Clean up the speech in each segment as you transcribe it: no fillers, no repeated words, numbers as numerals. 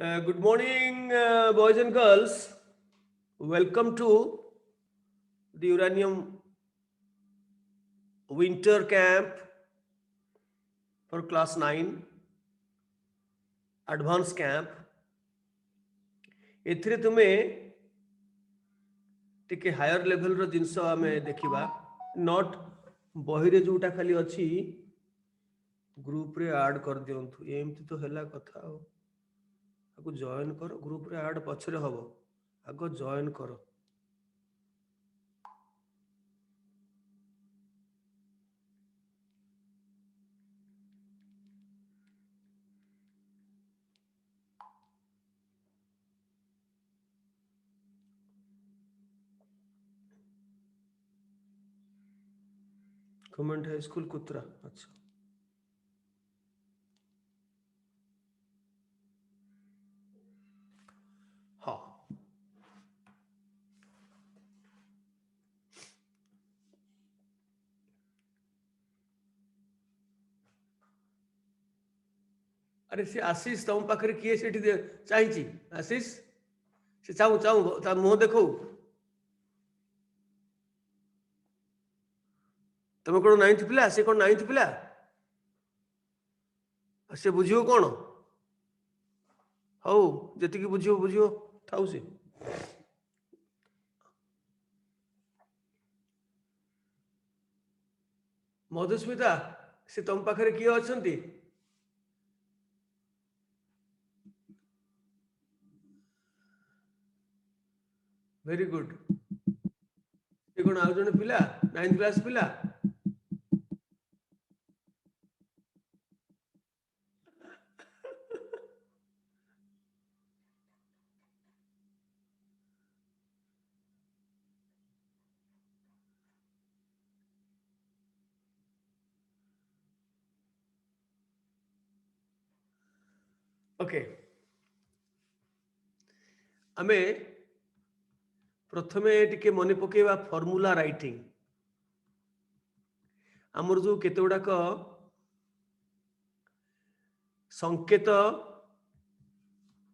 Good morning, boys and girls. Welcome to the Uranium Winter Camp for Class 9 Advanced Camp. ଏଥିରେ ତୁମେ ଟିକେ higher ଲେଭେଲର ଜିନିଷ ଆମେ ଦେଖିବା ନଟ୍ ବହିରେ ଯୋଉଟା ଖାଲି ଅଛି ଗ୍ରୁପରେ ଆଡ୍ କରିଦିଅନ୍ତୁ ଏମିତି ତ ହେଲା କଥା ଆଉ ଆକୁ ଜଏନ୍ କର ଗ୍ରୁପରେ ଆଡ୍ ପଛରେ ହବ ଆଗ ଜଏନ୍ କର गवर्नमेंट हाई स्कूल कुत्रा अच्छा हाँ अरे से आशीष तुम पाखे किए से चाहिए आशीष से चाहू चाहू ता मुह देखो तुम कौन नाइन्थ पिला से कौन नाइन्थ पिला से बुझियो कौन हौ जी बुझियो बुझियो थाउ से मधुस्मिता से तुम पाखे किए अच्छा वेरी गुड से कौन आउ जन पिला 9th क्लास पिला ओके आमे प्रथमे टिके मने पकेवा फॉर्मूला राइटिंग आमर जो केते गुड़ाक संकेत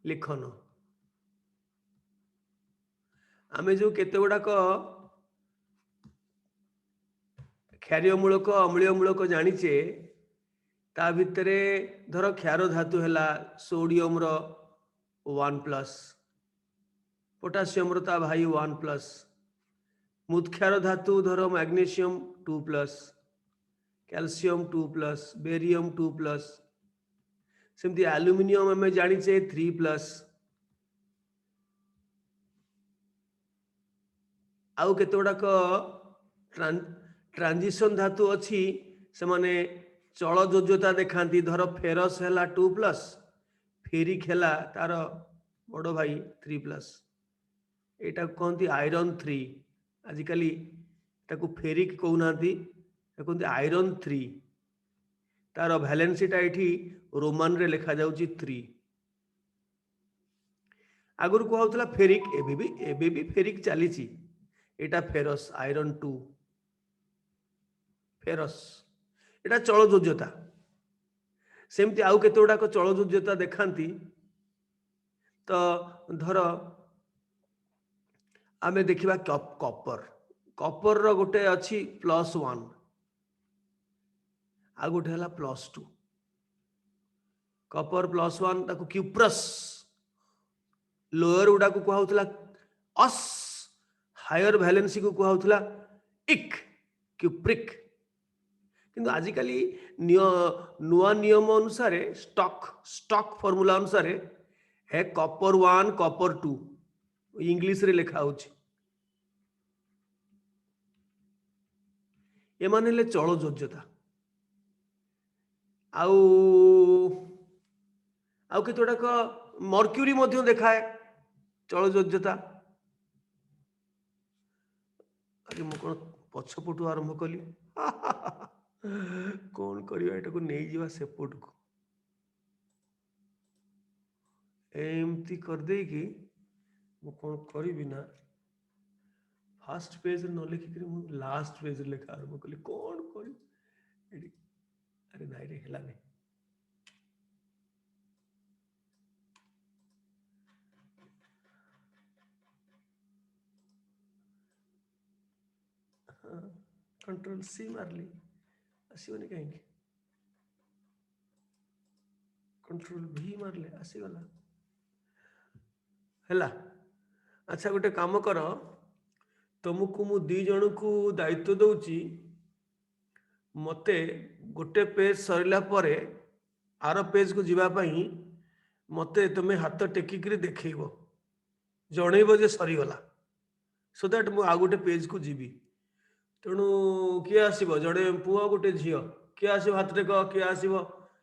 लिखन आमे जो केते गुड़ाक क्षारीयमूलक अम्लीयमूलक जानिचे ता भितरे धर क्षार धातु है सोडियम रो 1+ पोटासियम रो ता भाई 1+, मुख्यार धातु धर मैग्नीशियम 2+, कैल्शियम 2+, बेरियम 2+, सेमती एल्युमिनियम आम जाचे 3+, आउ केते गुड़ाक ट्रांजिशन धातु अच्छी से माने चल जोज्यता देखाती धर फेरस है 2+, फेरिक है तार बड़ भाई 3+, एटा कहती आयरन 3 आजिकल ताकू फेरिक कहूना कहते आयरन 3 तार भैलेंसीटा ये रोमान रे लिखा जाउची 3 आगुर कहला फेरिक एबे भी फेरिक चली एटा फेरस आयरन 2 फेरस एटा चल जोज्यता सेमती आउ केते गुड़ाक चल जोज्यता देखाती तो धर आमे देखिबा कॉपर कॉपर रो गोटे अच्छी +1 आ गोटे है +2 कॉपर +1 ताकू क्यूप्रस लोअर गुड़ा को कहला अस हायर वैलेंसी को कहला इक क्यूप्रिक किंतु आजिकल नुआ नियम अनुसार स्टॉक फॉर्मूला अनुसार है कॉपर 1 कॉपर 2 इंग्लिश रे लिखा होची एमान हेले चल जोज्यता आउ आउ केते गुड़ाक मर्क्यूरी मध्य देखाए चल जोज्यता अरे मु कौन पछपटू आरंभ कली कौन करिया एटा को नहीं जीवा सेपट को एमती कर दे कि मु कौन करी ना फास्ट पेज न लिखिक मु लास्ट पेज लिखा आरंभ कली कौन करी अरे नाई रे हेला नहीं कंट्रोल सी मारली आसबनी कहीं कंट्रोल भी मारले आसीगला है। अच्छा गोटे काम कर तुमको मु दी जन को दायित्व दौची मते गोटे पेज सरला परे आर पेज को जीवाई मते तुम्हें हाथ टेकिक देखब जनइब जे सरीगला सो दैट मु आ गोटे पेज को जीवी तेणु किए आसब जड़े पुआ गोटे झी किए आस हाथ टेक किए आसब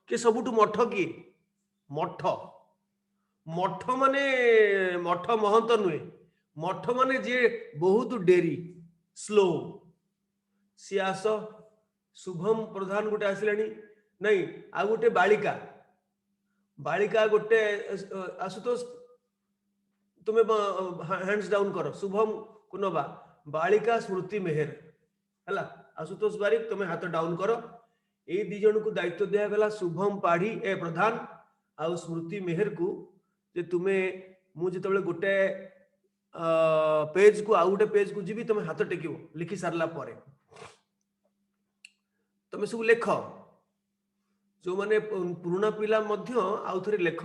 किए सबुठ मठ किए मठ मठ माने मठ महंत नुहे मठ माने जी बहुत डेरी स्लो सी आस शुभम प्रधान गोटे आसला नहीं आ गोटे बालिका बालिका गोटे आशुतोष तुम्हें हैंड्स डाउन कर शुभम कुनबा बालिका स्मृति मेहर है आशुतोष बारिक तुम्हें हाथ डाउन कर ये दी जन को दायित्व दिगला शुभम पाढ़ी ए प्रधान आ स्मृति मेहर को जे तुम्हें मुझे गोटे पेज को आउ गोटे पेज को जीवी तुम हाथ टेक लिखि सारला परे तुम सब लेख जो माने पुराना पिला आउ थे लेख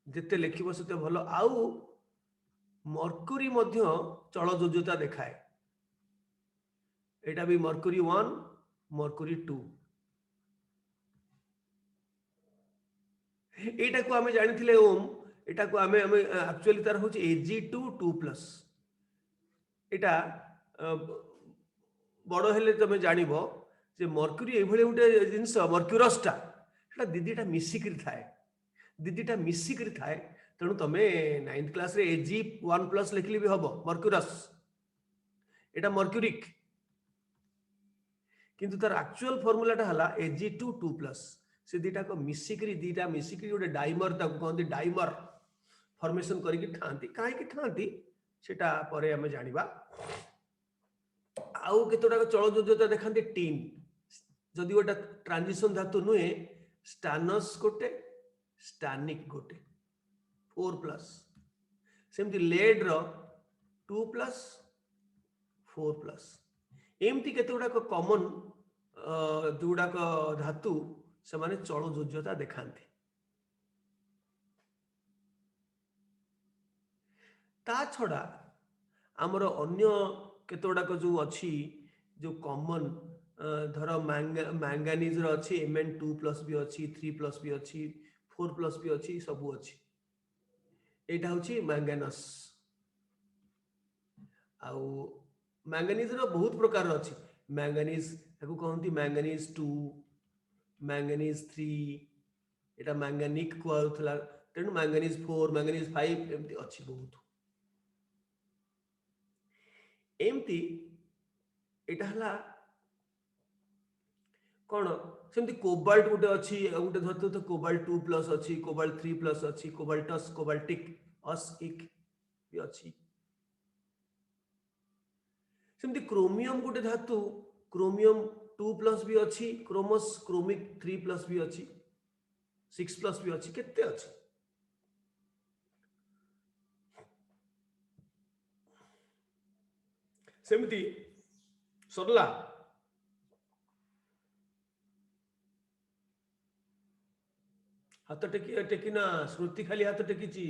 जिते लिखब से भल आउ मर्क्यूरी चल जोज्यता देखाए एटा भी मर्क्यूरी 1 मर्क्यूरी 2 एटा को आमे जानिथिले ओम एटा को आमे एक्चुअली तार होची Ag2 2+ एटा बड़ हेले तमे जानिबो जे मर्क्यूरी एभली गोटे जिनस मर्क्यूरसटा एटा दीदीटा मिसिकरी थाए दीदीटा मिसिकरी थाए तेणु तुम 9th क्लास रे Ag1+ लिखली भी हम मर्क्यूरस एटा मर्क्यूरिक किंतु तार एक्चुअल फॉर्मूलाटा हला Ag2 2+ से दीटा को मिसिकरी गोटे डाइमर ताको कहते डाइमर फॉर्मेशन करके ठांती कहीं ठांती सेटा परे हमें जानिबा आउ केतोटा चल जोज्यता देखाते टीन जदि गोटे ट्रांजिशन धातु नुहे स्टानस गोटे स्टानिक गोटे 4+ सेमती लेड रो 2+ 4+ एमती केतोटा कॉमन जोड़ा धातु से माने चल जोज्यता देखाते ता छड़ा आमर अन्य केतोड़ाक जो अच्छी जो कॉमन धर मैंगानीज रो अच्छी Mn2+ भी अच्छी 3+ भी अच्छी 4+ भी अच्छी सबू अच्छी एटा होची मैंगानस आउ मैंगानीज रो बहुत प्रकार अच्छी मैंगानीज ताको कहंती मैंगानीज 2 मैंगानीज 3 एटा मैंगानिक कहउथला तेणु मैंगानीज 4 मैंगानीज 5 एमती अच्छी बहुत एमती एटा हला कौन सेमती कोबाल्ट गोटे अच्छी गोटे धरते तो कोबाल्ट 2+ अच्छी कोबाल्ट 3+ अच्छी कोबाल्टस कोबाल्टिक अस्इक भी अच्छी सेमती क्रोमियम गोटे धातु क्रोमियम 2+ भी अच्छी क्रोमस क्रोमिक 3+ भी अच्छी 6+ भी अच्छी केते अच्छी सेमती सरला हाथ टेकिना स्मृति खाली हाथ टेकी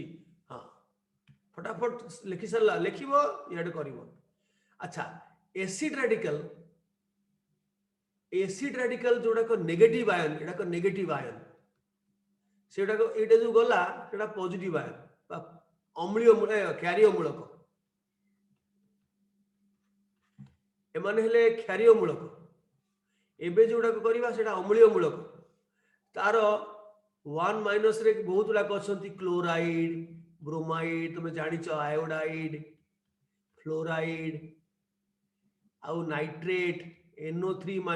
हाँ फटाफट लिखि सारा लिखब इे कर अच्छा एसिड रेडिकल जोड़ा नेगेटिव आयन एटा नेगेटिव आयन सेटा ये जो गला सेटा पॉजिटिव आयन अम्लीय क्षारीय मूलक एमाने हेले क्षारीय मूलक एबे जोड़ाक करवा सेटा अम्लीय मूलक तार 1- रे बहुत गुड़ाक अच्छा क्लोराइड ब्रोमाइड तुम जानिच आयोडाइड फ्लोराइड आउ नाइट्रेट NO3- 1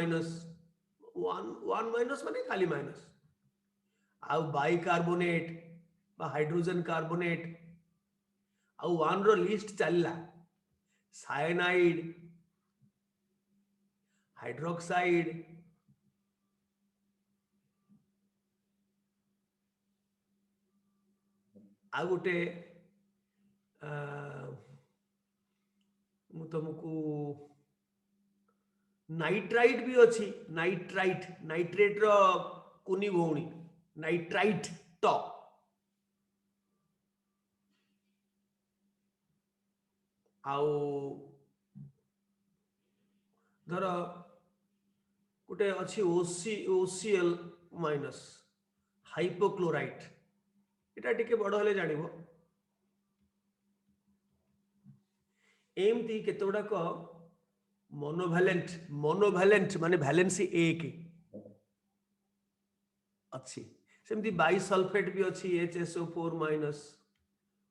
माने खाली माइनस आउ बाइकार्बोनेट हाइड्रोजन कार्बोनेट आउ 1 रो लिस्ट चलला साइनाइड हाइड्रोक्साइड आ गोटे तुमको नाइट्राइट भी अच्छी, नाइट्राइट नाइट्रेट रो कुनी भौणी नाइट्राइट ट आउ धर गोटे अच्छी ओसीएल माइनस हाइपोक्लोराइट एटा टिके बड़ हेले जानिबो एमती केतोडाक मोनोभैलेंट माने वैलेंसी एक अच्छी सेमती बाइसल्फेट भी अच्छी HSO4 माइनस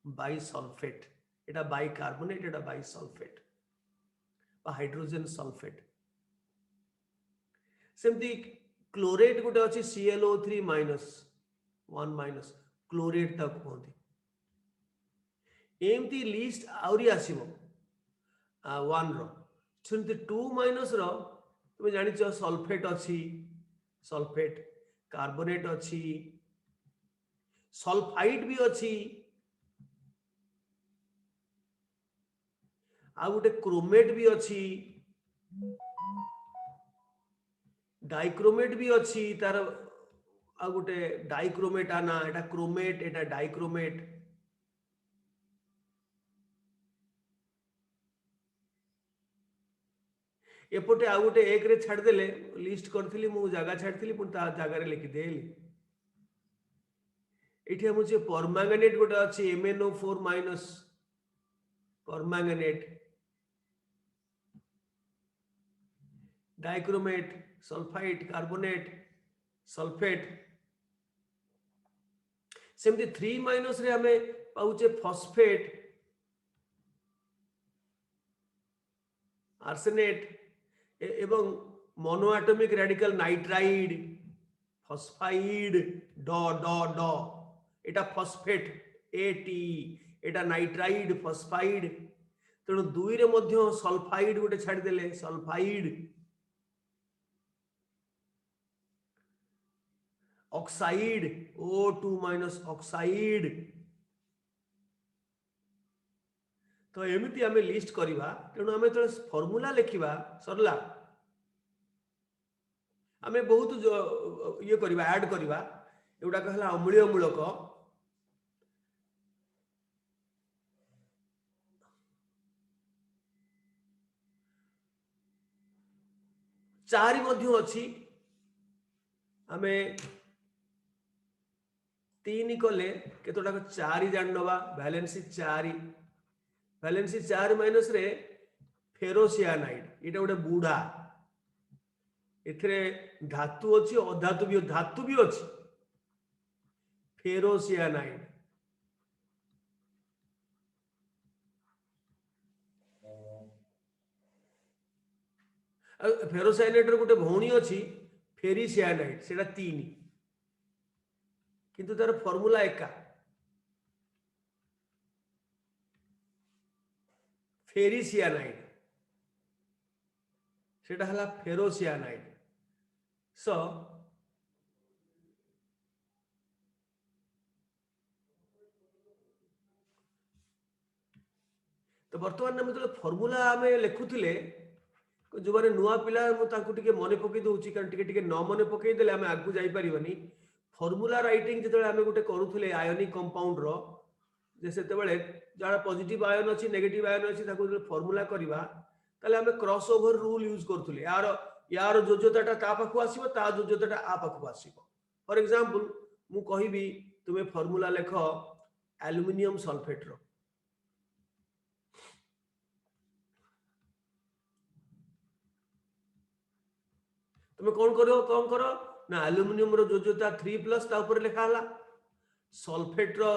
बाइसल्फेट एटा बाइकार्बोनेट एटा बाइसल्फेट बा हाइड्रोजन सल्फेट सेमती क्लोरेट गोटे अच्छी ClO3 माइनस 1 माइनस क्लोरेट तक कहते एमती लिस्ट आउरी आसीबो 1 रो सेमती 2 माइनस रो तुम जानिछ सल्फेट अच्छी सल्फेट कार्बोनेट अच्छी सल्फाइड भी अच्छी आ गोटे क्रोमेट भी अच्छी डाइक्रोमेट भी अच्छी तार आ गोटे डाइक्रोमेट आना एटा क्रोमेट एटा डाइक्रोमेट एपटे आ गोटे एक रे छाड़ देले लिस्ट करथिली मु जगह छाड़थिली पुन ता जगह रे लिखि देली एठी हम जे परमैंगनेट गोटे अछि MnO4 minus permanganate dichromate sulphide carbonate sulphate सेमती 3 माइनस रे हमें पाउचे फॉस्फेट आर्सेनेट एवं मोनोएटॉमिक रेडिकल नाइट्राइड फॉस्फाइड ड ड ड एटा phosphate AT Etah nitride phosphide तेणु दुई रे मध्य सल्फाइड गोटे छाड़ देले sulphide oxide O2 minus oxide तो एमती आमे लिस्ट करिबा तेणु आमे तो फॉर्मूला लिखिबा सरला आमे बहुत ये करिबा ऐड करिबा एउडा कहला अम्लीय मूलक चारि मध्य अछि आमे 3 कले केतोटा 4 जान नबा वैलेंसी 4 माइनस रे फेरोसियानाइड एटा गोटे बूढ़ा एथरे धातु अच्छी धातु भी अच्छी फेरोसियानाइड फेरोसियानाइड रे गोटे भौणी अच्छी फेरिसियानाइड सेटा 3 किंतु तार फॉर्मूला एका फेरिसियानाइड सेटा हला फेरोसियानाइड सो तो वर्तमान में जो फॉर्मूला आमे लिखुथिले जो माने नुआ पिला मु तांकु टिके मने पकई दउची कारण टिके न मने पकई देले आमे आगु जाई परिबनी फॉर्मूला राइटिंग जेते आमे गोटे करूथिले आयोनिक कंपाउंड रो जे सेते बेले जाडा पॉजिटिव आयन अछि नेगेटिव आयन अछि ताकु फॉर्मूला करिबा ताले आमे क्रॉस ओवर रूल यूज करथुले यार जोजोताटा ता पाखु आसीबो ता जोजोताटा आ पाखु आसीबो फॉर एग्जांपल मु कहिबी तुमे फॉर्मूला लेखो एल्युमिनियम सल्फेट रो तुम कौन करो ना एल्युमिनियम रो जोजोता 3 प्लस ता ऊपर लिखा हला सल्फेट रो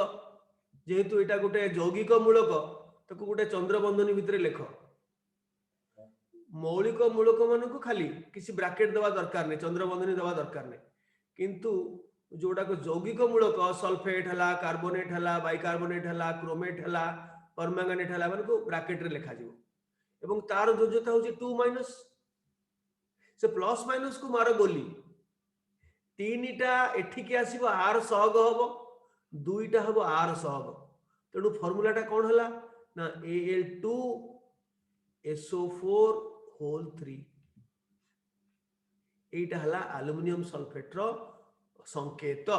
जेहेतु एटा गोटे यौगिक मूलक ताको गोटे चंद्रबंधनी भितर लेख मौलिक मूलक मान को खाली किसी ब्रैकेट देवा दरकार नहीं चंद्रबंधनी देवा दरकार नहीं किंतु जोटा को यौगिक मूलक सल्फेट हला कार्बोनेट हला बाइकार्बोनेट हला क्रोमेट हला परमैंगनेट हला मान को ब्रैकेट रे लिखा जिवो एवं तार जोजोता होची 2 माइनस से प्लस माइनस को मार गोली 3टा एठिके आसीबो आर सहग हबो 2टा हबो आर सहग तेणु फॉर्मूलाटा कौन हला ना Al2SO4 होल 3 एटा हला एल्युमिनियम सल्फेट रो संकेत।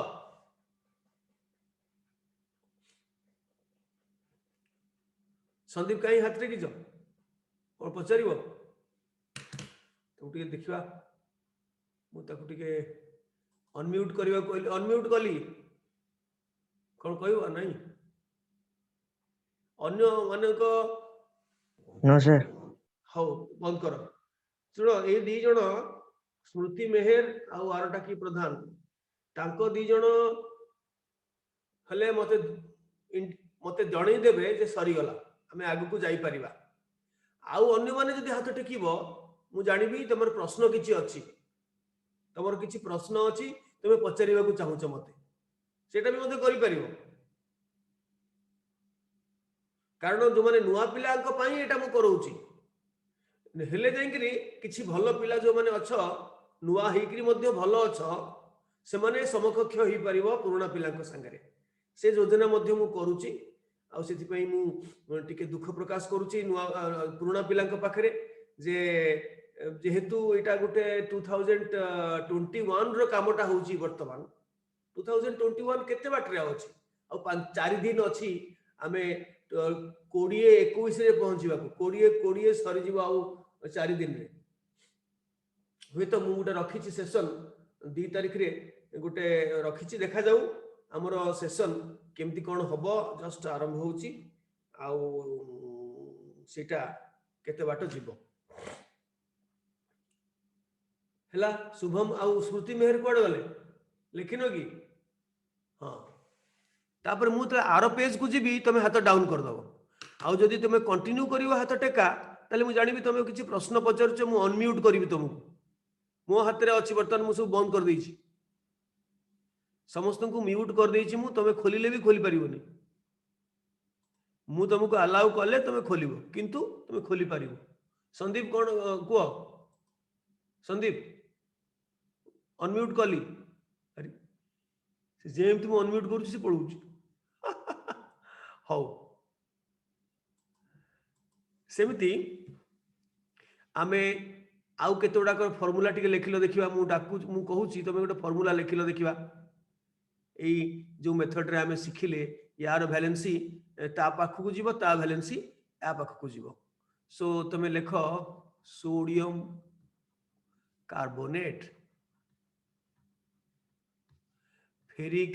संदीप कहीं हाथ रे किछ और पचारिबो तो टिके देखिबा मु ताकू टिके अनम्यूट करबा कहली अनम्यूट कली कोन कहबो नहीं अन्य माने को नो सर हो बंद कर सुनो ए दी जण स्मृति मेहर आउ आरटा की प्रधान तांको दी जण हले मते मते जणै देबे जे सरी गला हमें आगु को जाई परिबा आउ अन्य माने जदि हाथ टेकिबो मु जानिबी तमर प्रश्न किछि अछि तमर किछि प्रश्न अछि तमे पचारिबा को चाहूछ मते सेटा भी मते करि परिबो कारण जो माने नुआ पिलांक पई एटा मु करौची हेले जाइकरी किछि भल पिला जो माने अछ नुआ हेकरी मध्य भल अछ से माने समकक्ष होई परिबो पुराना पिलांक संगरे से योजना मध्य मु करूची आ सेति पई मु टिके दुख प्रकाश करूची नुआ पुराना पिलांक पाखरे जे जेहेतु एटा गोटे 2021 रो कामटा होउची वर्तमान 2021 केते बाटरे अछि आ 4 दिन अछि आमे 20-21 रे पहुंचीबा को 20 सरी जीवा आ 4 दिन रे हुए तो मु गोटे रखिछि सेशन 2 तारिख रे गोटे रखिछि देखा जाऊ हमर सेशन केमती कोन हबो जस्ट आरंभ होउची आ सेटा केते बाट जीवो हला शुभम आ स्मृति मेहर कोड गले लिखिनो की हां तापर मु त आरो पेज को जीबी तमे हाथ डाउन कर दबो आ जदि तमे कंटिन्यू करिवो हाथ टेका ताले मु जानिबी तमे किछि प्रश्न पचारछ मु अनम्यूट करिवि तुमको मो हाथ रे अछि बर्तन मु सब बंद कर देइछि समस्त को म्यूट कर देइछि मु तमे खोलिले भी खोली परिबोनी मु तुमको अलाउ कले तमे खोलिबो किंतु तमे खोली परिबो संदीप कोन को संदीप अनम्यूट कली अरे से जेम तुम अनम्यूट करू से पळुछि हौ सेमिति आमे आउ केतोडा को फार्मूला टिके लेखिलो देखिबा मु डाकू मु कहूछि तमे गोटे फार्मूला लेखिलो देखिबा एई जो मेथड रे आमे सिखिले यार वैलेंसी ता पाखु जीवो ता वैलेंसी आ पाखु जीवो सो तमे लेखो sodium carbonate ferric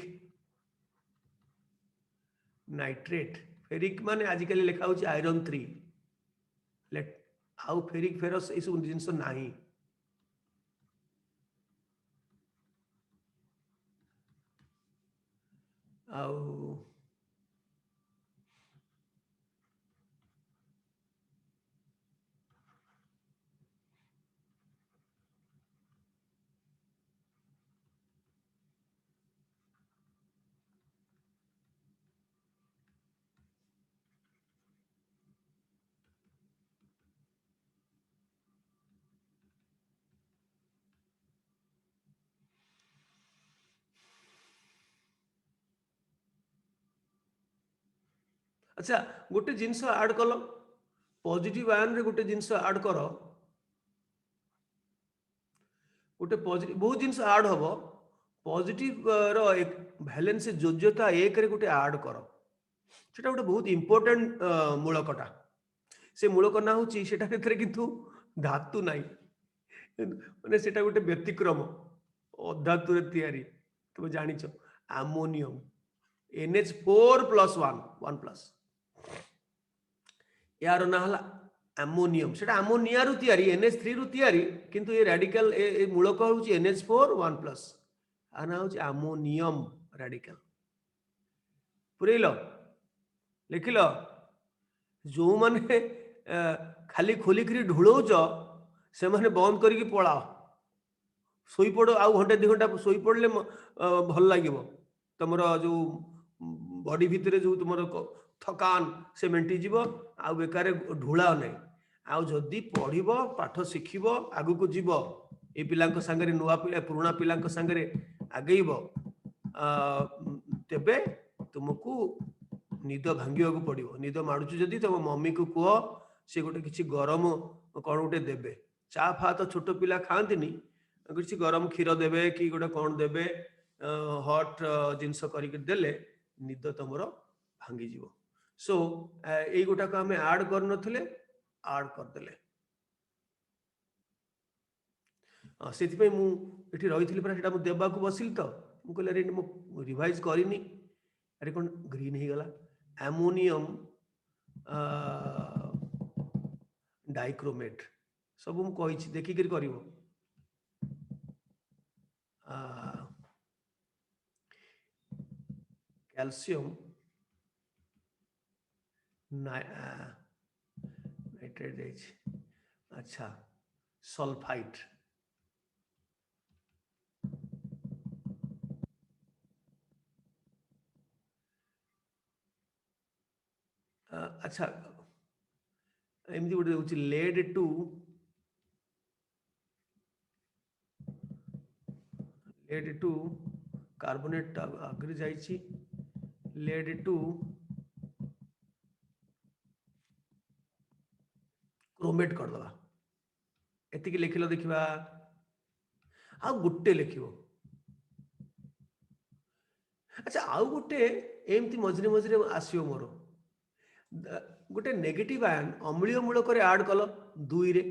nitrate ferric माने आजिकली लेखा होची आयरन 3 लेट आउ फेरिक फेरस ए सब जिंस नाही आउ अच्छा गोटे जिंस ऐड कलो पॉजिटिव आयन रे गोटे जिंस ऐड करो गोटे पॉजिटिव बहुत जिंस ऐड हबो पॉजिटिव रो एक वैलेंस योग्यता एक रे गोटे ऐड करो सेटा गोटे बहुत इंपोर्टेंट मूलकटा से मूलक ना होची सेटा केतरे किंतु धातु नाही माने सेटा गोटे व्यतिक्रम अधातु रे तयारी तुम जानिछो अमोनियम NH4+1 यार ना हला अमोनियम सेटा अमोनिया रु तयारी NH3 रु तयारी किंतु ए रेडिकल ए मूलक होची NH4 1+ आना होची अमोनियम रेडिकल पुरेलो लिखिलो जो माने खाली खोली करी ढुळौच से माने बंद करिकी पळाओ सोई पड़ो आउ घंटे 2 घंटा सोई पड़ले भल लागिवो तमर जो बॉडी भितरे जो तुमर थकान से मेंटी जीवो आ बेकार ढुळा नै आ जदी पढिबो पाठ शिखिबो आगु को जीवो ए पिलांक संगरे नुवा पिला पुराना पिलांक संगरे आगेइबो तेबे तुमको निद भांगिया को पड़िबो निद माडुछु जदी तम मम्मी को कहो से गोटे किछि गरम कोन गोटे देबे चा फा तो छोट पिला खांतिनी କିଛି ଗରମ କ୍ଷୀର ଦେବେ କି ଗୋଟେ କ'ଣ ଦେବେ, ହଟ୍ ଜିନିଷ କରିକି ଦେଲେ ନିଦ ତମର ଭାଙ୍ଗିଯିବ। ସୋ ଏଇ ଗୋଟାକ ଆମେ ଆଡ୍ କରିନଥିଲେ, ଆଡ୍ କରିଦେଲେ। ସେଥିପାଇଁ ମୁଁ ଏଠି ରହିଥିଲି ପରା, ସେଟା ମୁଁ ଦେବାକୁ ବସିଲି ତ, ମୁଁ କହିଲି ଆରେ ମୁଁ ରିଭାଇଜ କରିନି, ଆରେ କ'ଣ ଗ୍ରୀନ୍ ହେଇଗଲା। ଆମୋନିୟମ ଡାଇକ୍ରୋମେଟ୍ ସବୁ ମୁଁ କହିଛି, ଦେଖିକିରି କରିବ। କ୍ୟାଲସିୟମ ନାଇଟ୍ରେଟ୍ ଦେଇଛି, ଆଚ୍ଛା ସଲଫାଇଟ୍, ଆଚ୍ଛା ଏମିତି ଗୋଟେ ଦେଉଛି ଲେଡ୍ ଟୁ କାର୍ବୋନେଟ୍ ଆଗରେ ଯାଇଛି, ଲେଡ୍ ଟୁ କ୍ରୋମେଟ୍ କରିଦେବା। ଏତିକି ଲେଖିଲ ଦେଖିବା। ଆଉ ଗୋଟେ ଲେଖିବ। ଆଚ୍ଛା ଆଉ ଗୋଟେ ଏମିତି ମଝିରେ ମଝିରେ ଆସିବ ମୋର, ଗୋଟେ ନେଗେଟିଭ ଆୟନ ଅମ୍ଳୀୟ ମୂଳକରେ ଆଡ୍ କଲ ଦୁଇରେ,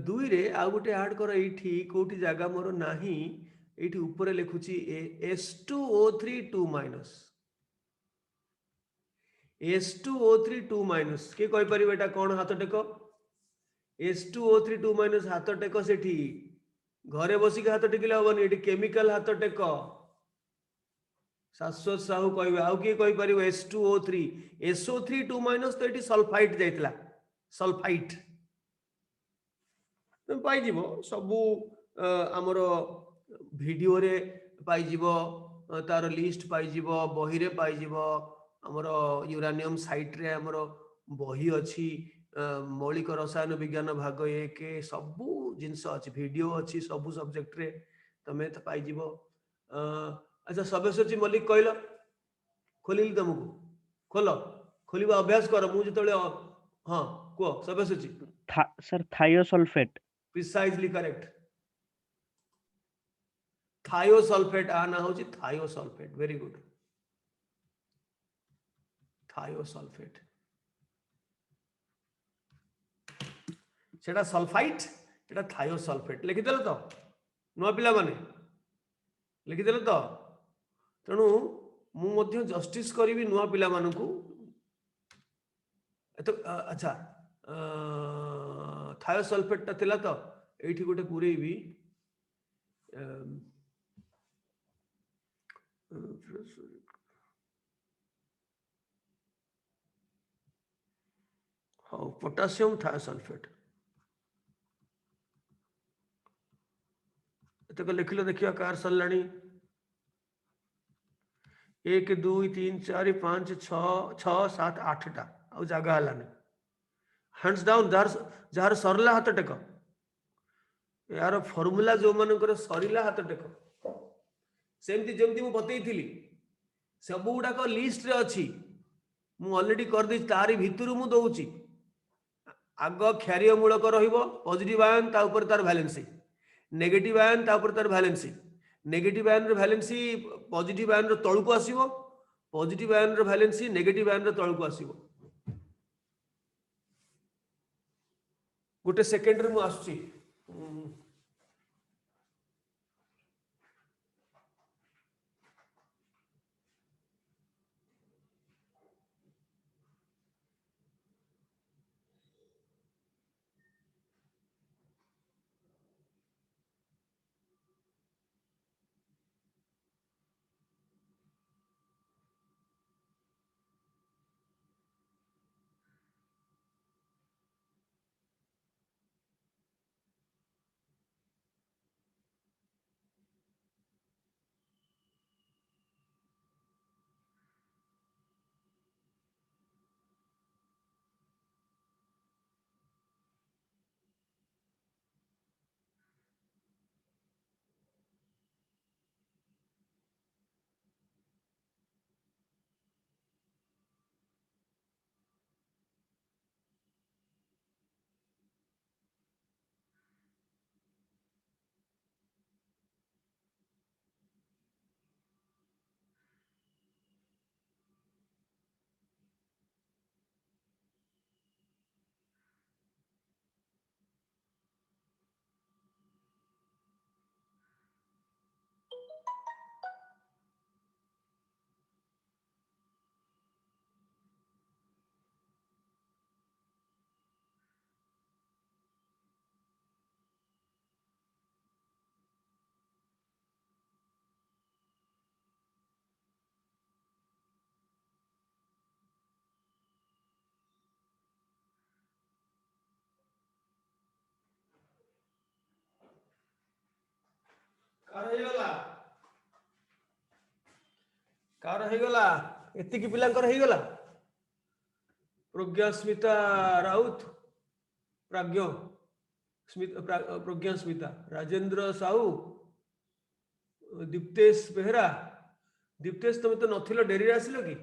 ଦୁଇରେ ଆଉ ଗୋଟେ ଆଡ୍ କର ଏଇଠି, କୋଉଠି ଜାଗା ମୋର ନାହିଁ, ଏଇଠି ଉପରେ ଲେଖୁଛି S2O3 2-, S2O3 2-, କିଏ କହିପାରିବ ଏଟା କ'ଣ? ହାତ ଟେକ। S2O3 2-, ହାତ ଟେକ। ସେଠି ଘରେ ବସିକି ହାତ ଟେକିଲେ ହବନି, ଏଠି କେମିକାଲ ହାତ ଟେକ। ଶାଶ୍ୱତ ସାହୁ କହିବେ, ଆଉ କିଏ କହିପାରିବ? S2O3, SO3 2-, ତ ଏଠି ସଲଫାଇଟ୍ ଯାଇଥିଲା, ସଲଫାଇଟ୍ ପାଇଯିବ। ସବୁ ଆମର ଭିଡ଼ିଓରେ ପାଇଯିବ, ତାର ଲିଷ୍ଟ ପାଇଯିବ, ବହିରେ ପାଇଯିବ। ଆମର ୟୁରାନିୟମ ସାଇଟ୍ରେ ଆମର ବହି ଅଛି, ମୌଳିକ ରସାୟନ ବିଜ୍ଞାନ ଭାଗ 1, ସବୁ ଜିନିଷ ଅଛି, ଭିଡ଼ିଓ ଅଛି, ସବୁ ସବଜେକ୍ଟରେ ତମେ ପାଇଯିବ। ଆଚ୍ଛା ସବ୍ୟସାଚୀ ମଲ୍ଲିକ କହିଲ, ଖୋଲିଲି ତମକୁ, ଖୋଲ, ଖୋଲିବା ଅଭ୍ୟାସ କର। ମୁଁ ଯେତେବେଳେ ହଁ କୁହ Sabyasachi. Sir thiosulphate. Precisely correct, thiosulphate आ ना होची थायोसल्फेट, वेरी गुड, थायोसल्फेट सेटा सल्फाइट, एटा थायोसल्फेट लिखिदेल तो नुआ पिला माने लिखिदेल तो। तेणु मु मध्य जस्टिस करी नुआ पिला मानकू। अच्छा थायोसल्फेट थिला तो एठी गोटे पुरेबी, हाँ पोटासियम थायोसल्फेट एतक लिखिल देखिए कार सरलाणी 1 2 3 4 5 6 6 7 8टा आ जगह हलानी। हैंड्स डाउन जार सरला हाथ टेक, यार फॉर्मूला जो मानकर सरिला हाथ टेक। सेमती जमती मु बतई सब गुड़ाक लिस्ट रे अच्छी, मु ऑलरेडी कर दी, तारी भितर मु दउची। आग क्षारीय मूलक रहिबो, पॉजिटिव आयन ता ऊपर तार वैलेंसी, नेगेटिव आयन ता ऊपर तार वैलेंसी, नेगेटिव आयन रो वैलेंसी पॉजिटिव आयन रो तळको आसीबो, पॉजिटिव आयन रो वैलेंसी नेगेटिव आयन रो तळको आसीबो। गोटे सेकेंड रे मु आसुची। कार हेगला एतिकी पिलांकर हेगला प्रज्ञा स्मिता राउत प्राज्ञ प्रज्ञा स्मिता राजेंद्र साहू दीप्तेश बेहरा दीप्तेश तुम तो नथिलो डेरी आसिलो कि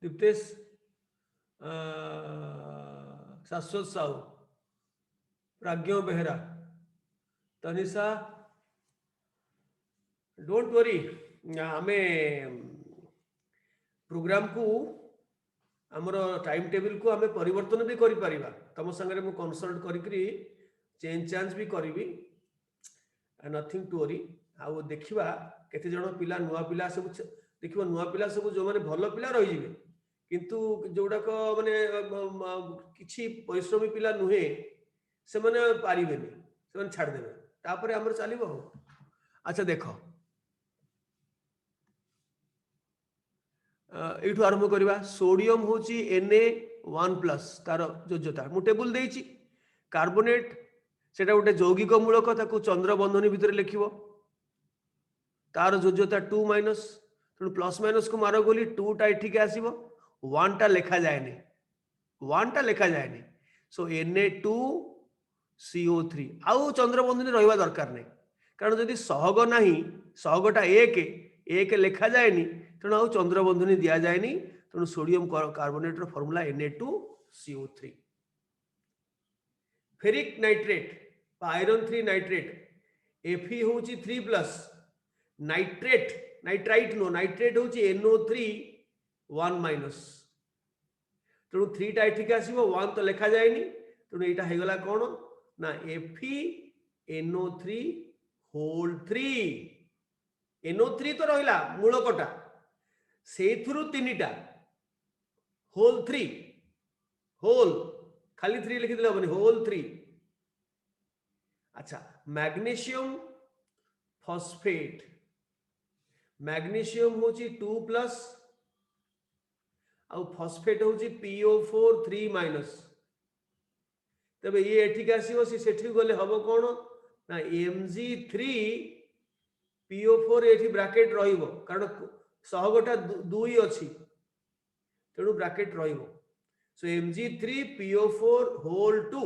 दीप्तेश शाश्वत साहू प्राज्ञ बेहरा तनिषा डोंट वरी आमे प्रोग्राम को आमर टाइम टेबल को आमे परिवर्तन भी करि परिबा तम संगे मु कंसल्ट करी चेंज चांज भी करी नथिंग टू वरी आउ देखिबा केते जण पिला नुवा पिला सब देखिबा नुवा पिला सब जो माने भलो पिला रहि जिवे किंतु जोडा को माने किछि परिश्रमी पिला नुहे से माने पारिबेनी से माने छाड़ देबे तापर हमर चलीबो अच्छा देखो एठू आरंभ करवा सोडियम होची Na1+ तार योज्यता मु टेबल देइची कार्बोनेट सेटा गोटे यौगिक मूलक ताकू चंद्र बंधनी भितर लिखिबो तार योज्यता 2- तेणु प्लस माइनस को मार गोली 2 टा एठी के आसीबो 1 टा लेखा जायनी 1 टा लेखा जायनी सो Na2CO3 आउ चंद्र बंधनी रहिबा दरकार नै कारण जदि सहग नाही सहगटा 1 लेखा जायनी तेणु आउ चंद्र बंधनी दिया जायनी तेणु सोडियम कार्बोनेट रो formula Na2CO3 ferric nitrate iron 3 nitrate Fe होची 3+ नाइट्रेट नाइट्राइट नो नाइट्रेट होची NO3 1- तेणु 3 टा एठी के आसीबो 1 तो लेखा जायनी तेणु एटा हेगला कोन ना FeNO3 होल 3 NO3 तो रहिला मूलकटा सेथुरु 3 टा होल 3 होल खाली 3 लिखि दिले बनी होल 3 अच्छा मैग्नीशियम फॉस्फेट मैग्नीशियम होची 2+ आउ फॉस्फेट होची PO4 3- तबे ये एठी के आसीबो से सेठी गले हबो कोन ना Mg3 PO4 एठी ब्रैकेट रहिबो कारण सहगटा 2 अछि तेणु ब्रैकेट रहिबो सो Mg3 PO4 होल 2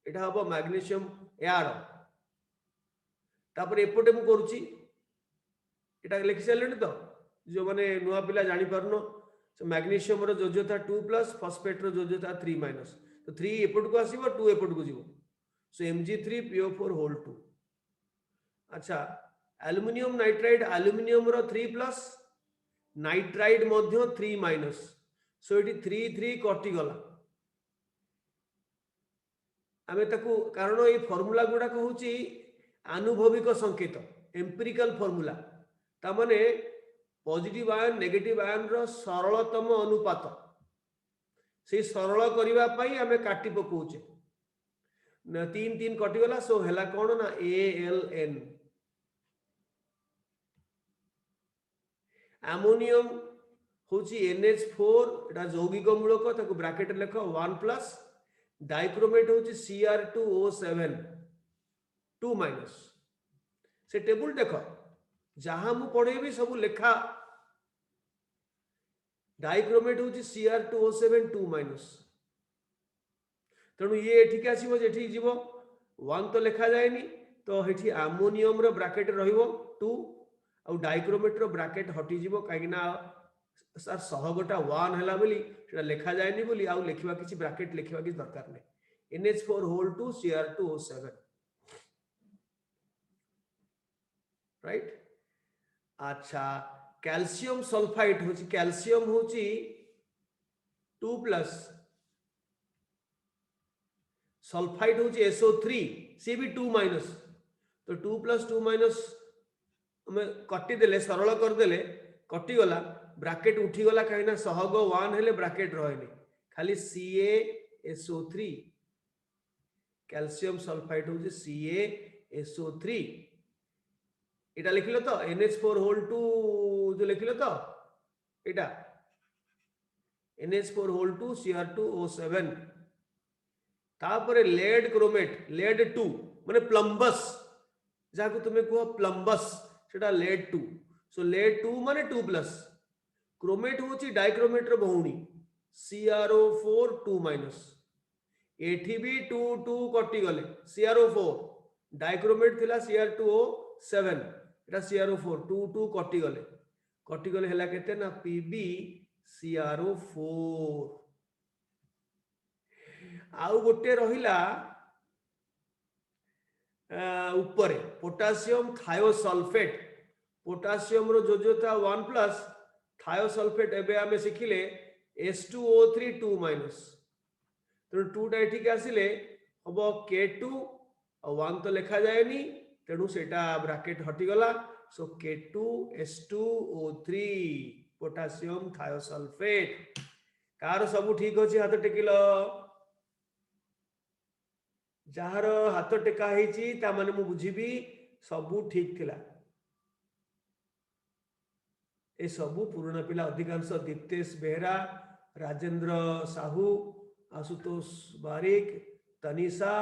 एटा हबो मैग्नीशियम यार तापर एपोटे मु करूची एटा लिखि सेलेनी तो जो माने नुवा पिला जानि परनो मैग्नीशियम रो योज्यता 2+ फॉस्फेट रो योज्यता 3- तो 3 एपोट को आसीबो 2 एपोट को जीवो सो Mg3 PO4 होल 2 अच्छा एल्युमिनियम नाइट्राइड एल्युमिनियम रो 3+ नाइट्राइड मध्य 3- सो एटी 3 कटि गला आमे ताकू कारण ए फार्मूला गुडा को होची आनुभविक संकेत एम्पिरिकल फार्मूला ता माने पॉजिटिव आयन नेगेटिव आयन रो सरलतम अनुपात से सरल करिवा पई आमे काटी पकोचे न 3 कटि गला सो हेला कोन ना ALN अमोनियम होची NH4 एटा यौगिक मूलक ताकू ब्रैकेट लेखो 1+ डाइक्रोमेट होची Cr2O7 2- से टेबल देखो जहां मु पढेबी सब लेखा डाइक्रोमेट होची Cr2O7 2- तेणु ये एठी के आसीबो जेठी जीवो 1 तो लेखा जायनी तो हेठी अमोनियम रो ब्रैकेट रहिबो 2 आ डाइक्रोमेट रो ब्रैकेट हटि जीवो कागिना सर सहगटा 1 हला बोली सेटा लेखा जायनी बोली आ लेखिबा किछि ब्रैकेट लेखिबा किछि दरकार नै NH4 होल 2 Cr2O7 राइट अच्छा कैल्शियम सल्फाइड होची कैल्शियम होची 2+ सल्फाइड होची SO3 सी भी 2- तो 2+ 2- हमें कटि देले सरल कर देले कटि गला ब्रैकेट उठी गला कहिना सहग 1 हेले ब्रैकेट रहनी खाली CaSO3 कैल्शियम सल्फाइड होची CaSO3 एटा लिखिलो तो NH4 होल 2 जो लिखिलो तो एटा NH4 होल 2 Cr2O7 तापरे लेड क्रोमेट लेड 2 माने प्लम्बस जहाँ को तुम्हें कहो प्लम्बस सेटा लेड 2 सो लेड 2 माने 2 प्लस क्रोमेट होची डाइक्रोमेट रो भौणी CrO4 2 माइनस एठी भी 2 2 कटि गले CrO4 डाइक्रोमेट थिला Cr2O7 एटा CrO4 2 2 कटि गले हैला केते ना PbCrO4 आउ गोटे रहिला ऊपर पोटासियम थायोसल्फेट पोटासियम रो जोजोता 1 प्लस थायोसल्फेट एबे आमे सिखिले H2O3 2 माइनस तेणु 2 टा एठी के आसिले हबो K2 और 1 तो लिखा जाएनी तेणु सेटा ब्रैकेट हटि गला सो K2H2O3 पोटासियम थायोसल्फेट कार सब ठीक अछि हाथ टेकिलो जार हाथ टेका हेची ता माने मु बुझिबी सबू ठीक थिला ए सबू पुराना पिला अधिकांश दीप्तेश बेहरा राजेंद्र साहू आशुतोष बारिक तनिषा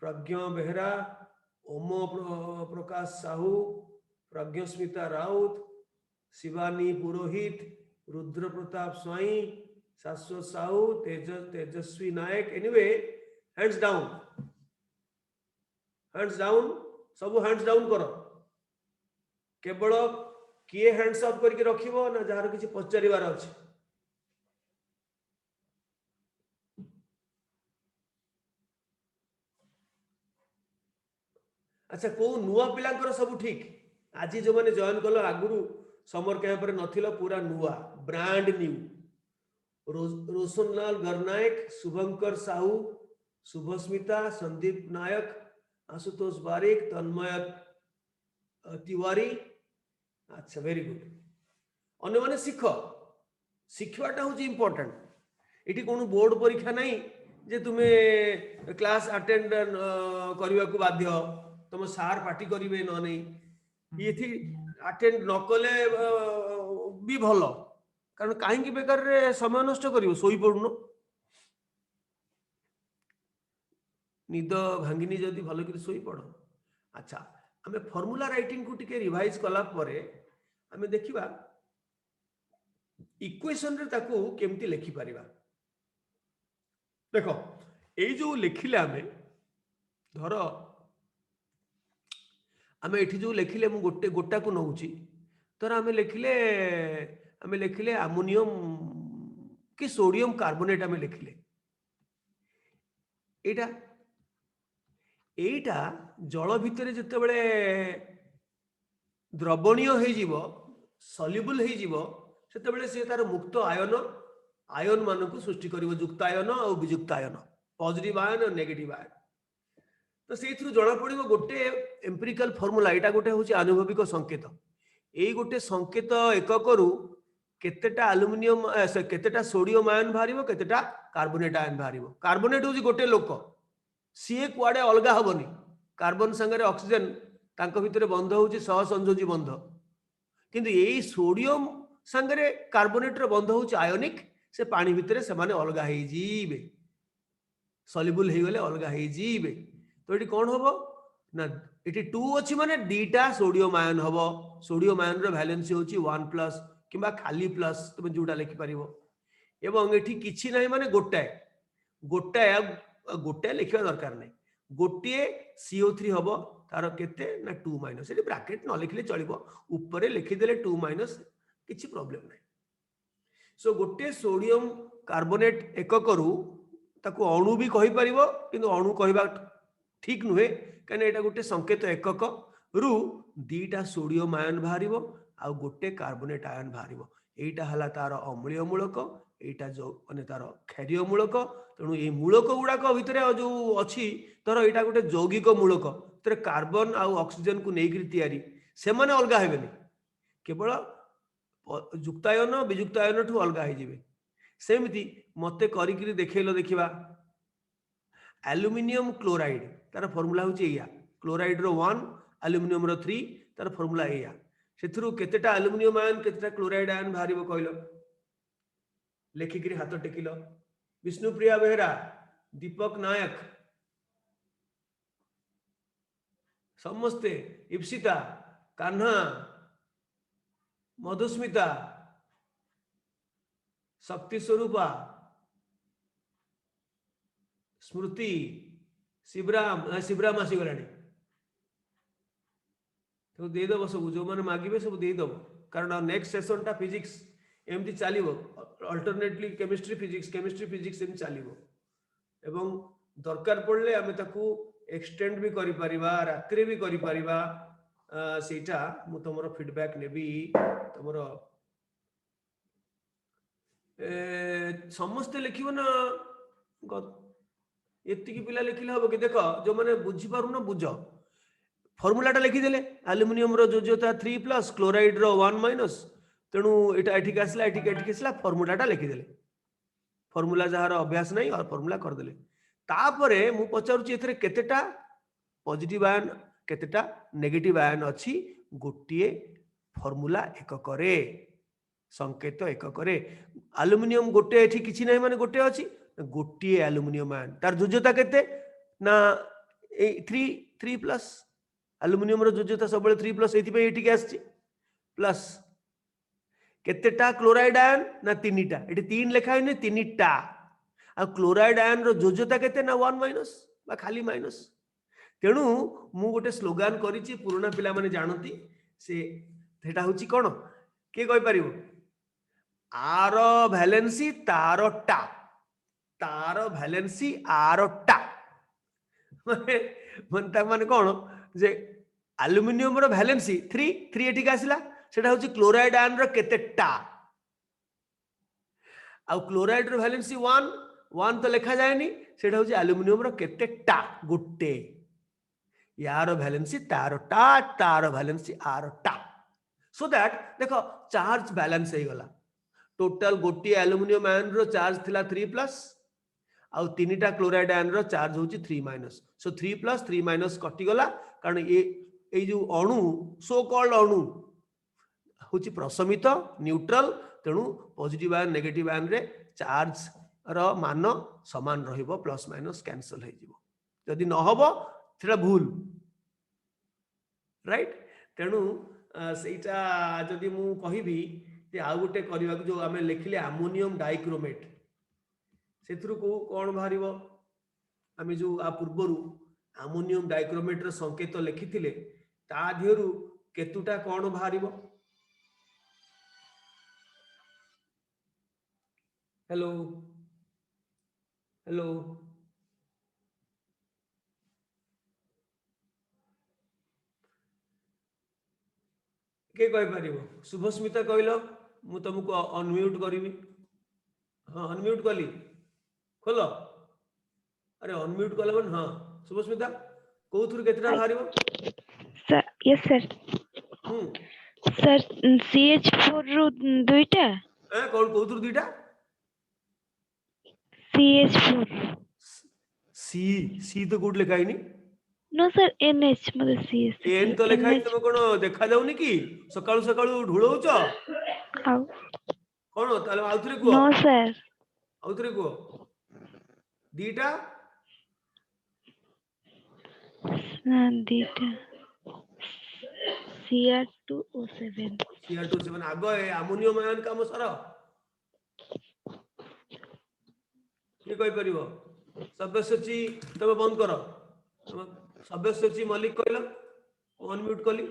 प्रज्ञ बेहरा ओम प्रकाश साहू प्रज्ञस्मिता राउत शिवानी पुरोहित रुद्र प्रताप स्वाई शाश्वत साहू तेजस्वी नायक एनीवे हैंड्स डाउन सब हैंड्स डाउन करो केवल किए हैंड्स अप करके रखिबो ना जार किछि पचारिवार अछि अच्छा को नुआ पिलांकर सब ठीक आज जो माने जॉइन कलो आगुरु समर कैंप रे नथिलो पूरा नुआ ब्रांड न्यू रोशनलाल गरनायक शुभंकर साहू शुभस्मिता संदीप नायक आशुतोष बारिक तन्मय तिवारी अच्छा वेरी गुड अन्य माने शिखवाटा हूँ इम्पोर्टेंट ये कौन बोर्ड परीक्षा नहीं जे तुम्हें क्लास अटेंड करने को बाध्य तुम सार पार्टी करेंगे न नहीं ये अटेंड न कले भी भल कारण कहीं बेकार समय नष्ट कर शोई पड़ुन निद भांगिनी जदि भल कर शोई पड़ अच्छा आम फॉर्मूला राइटिंग को टिके रिवाइज कला परे आम देखिबा इक्वेशन रे ताकू केमती लिखि परिबा देखो एई जो लिखिले आमे धर आमे एठी जो लिखिले मु गोटे गोटा को नउची तर आमे लिखिले अमोनियम कि सोडियम कार्बोनेट आमे लिखिले एटा जल भितर जते बेले द्रवणीय हो जीवो सल्युबल हो जीवो सेते बेले से तार मुक्त आयन मान को सृष्टि करिवो युक्त आयन और वियुक्त आयन पॉजिटिव आयन और नेगेटिव आयन तो से जना पड़ो गोटे एम्पिरिकल फॉर्मूला एटा गोटे हूँ आनुभविक संकेत यही गोटे संकेत एकक रु केतेटा आलुमिनियम केतेटा सोडियम आयन बाहर केतेटा कार्बोनेट आयन बाहर कार्बोनेट हूँ गोटे लोक सी कुआडे अलग हेनी कार्बन सांगे ऑक्सीजन तांको भितर बंध हूँ सहसंयोजी बंध किंतु यही सोडियम सांगे कार्बोनेट रो बंध हूँ आयोनिक से पानी भितर से माने अलग हो सल्युबल हो गले अलग हो तो ये कौन हम ना ये 2 अच्छी माने दीटा सोडियम आयन हम सोडियम आयन रो वैलेंसी होची 1 प्लस किंबा खाली प्लस तुम जोटा लिखि पारिबो एवं एठी किछि नाही माने गोटाए लिखिबा दरकार नहीं गोटे CO3 हम तार केते ना 2 माइनस ये ब्रैकेट न लिखले चलिबो ऊपर लिखिदेले 2 माइनस किछि प्रॉब्लम नहीं सो गोटे सोडियम कार्बोनेट एकक रु ताको अणु भी कहि परिबो किंतु अणु कहबा ठीक नुहे कहीं एटा गोटे संकेत एकक रु दीटा सोडियम आयन बाहर आ गोटे कार्बोनेट आयन बाहर एटा हला तार अम्लीय मूलक एटा जो माने तार क्षारीय मूलक तेणु ये मूलक गुड़ाक भितर जो अच्छी धर यहाँ गोटे यौगिक मूलक तर कार्बन आउ ऑक्सीजन को लेकर तैयारी से माने अलग हेबेनी केवल युक्तायन वियुक्तायन ठू अलग हो सेमती मते करिकिरी देखैलो देखिबा एल्युमिनियम क्लोराइड तार फॉर्मूला होची एया क्लोराइड रो 1 एल्युमिनियम रो 3 तार फॉर्मूला एया सेथुरु केतेटा एल्युमिनियम आयन केतेटा क्लोराइड आयन बाहरिबो कहलो लेखिकिरी हाथ टेकिलो विष्णुप्रिया बेहरा दीपक नायक समस्ते इप्सिता कान्हा मधुस्मिता शक्ति स्वरूपा स्मृति शिवराम आसीगला तो देदेव सब जो मैंने मागे सब देदेव कारण नेक्स्ट सेशन टा फिजिक्स एमती चलो अल्टरनेटली केमिस्ट्री फिजिक्स एम चलो एवं दरकार पड़े आम ताकू एक्सटेंड भी करि परिबा रात्रि भी करि परिबा सेटा मु तमरो फीडबैक नेबी तमरो समस्त लिखिबो ना एतिकी पिला लिखिले हबो कि देखो जो माने बुझी पारु ना बुझ फॉर्मूलाटा लिखिदेले एल्युमिनियम रो जोजोता 3+ क्लोराइड रो 1- तेणु एटा एठिक आसला एठिक आसला फॉर्मूलाटा लिखिदेले फॉर्मूला जहार अभ्यास नहीं और फॉर्मूला करदेले तापरे मु पचारुची एथरे केतेटा पॉजिटिव आयन केतेटा नेगेटिव आयन अछि गोटिए फॉर्मूला एक करे संकेत एक करे एल्युमिनियम गोटे एठी किछि नै माने गोटे अछि गोटिए एल्युमिनियम आयन तार जोजोता केते ना 3+ एल्युमिनियम रो जोजोता सबले 3+ एथि पे एठी आछि प्लस केतेटा क्लोराइड आयन ना 3टा एठी 3 लिखा है 3टा आ क्लोराइड आयन रो जोजोता केते ना 1- बा खाली माइनस तेणु मु गोटे स्लोगान करिछि पुराना पिला माने जानती से सेटा होछि कोन के कहि परिबो आर वैलेंसी तार टा तार वैलेंसी आर टा माने मनता माने कोन जे एल्युमिनियम रो वैलेंसी 3 एठी आसिला सेटा होछि क्लोराइड आयन रो केतेटा आ क्लोराइड रो वैलेंसी 1 तो लिखा जाएनी सेटा होछि एल्युमिनियम रो केतेटा गुट्टे यार वैलेंसी तार वैलेंसी आर टा सो दैट देखो चार्ज बैलेंस हो गला टोटल गोटे एल्युमिनियम आयन रो चार्ज थिला 3+ आउ 3टा क्लोराइड आयन रो चार्ज होछि 3- सो 3+ 3- कटि गला कारण ए जो अणु सो कॉल्ड अणु होछि प्रशमित न्यूट्रल तेणु पॉजिटिव आयन नेगेटिव आयन रे चार्ज रो मान समान रहिबो प्लस माइनस कैंसल हो जिवो जदि न हबो सेटा भूल राइट तेणु सेटा जदि मु कहिबी जे आ गुटे करबा जो आमे लिखिले अमोनियम डाइक्रोमेट सेथुरु को कोन बाहरिबो आमे जो आ पूर्वरु अमोनियम डाइक्रोमेट रो संकेत लिखिथिले ता धियरु केतुटा कोन बाहरिबो हेलो हेलो के कहि परिबो शुभस्मिता कहलो मु तुमको अनम्यूट करिवि हाँ अनम्यूट कली खोलो अरे अनम्यूट कले मन हाँ शुभस्मिता कोथुर केतरा बाहरिबो sir yes sir sir CH4 रो दुईटा कौन कोथुर दुईटा CH4 सी तो गुड लिखा ही नो सर NH मतलब CH एन तो लिखा तुम कोन देखा जाउनी कि सकाळु सकाळु ढुळौच आउ कोन ताले आउथरे को नो सर आउथरे को दीटा दीटा Cr27 आगो अमोनियम आयन काम सर ये कहि परिबो सब्यसाची तबे बंद करो सब्यसाची मलिक कहला अनम्यूट कली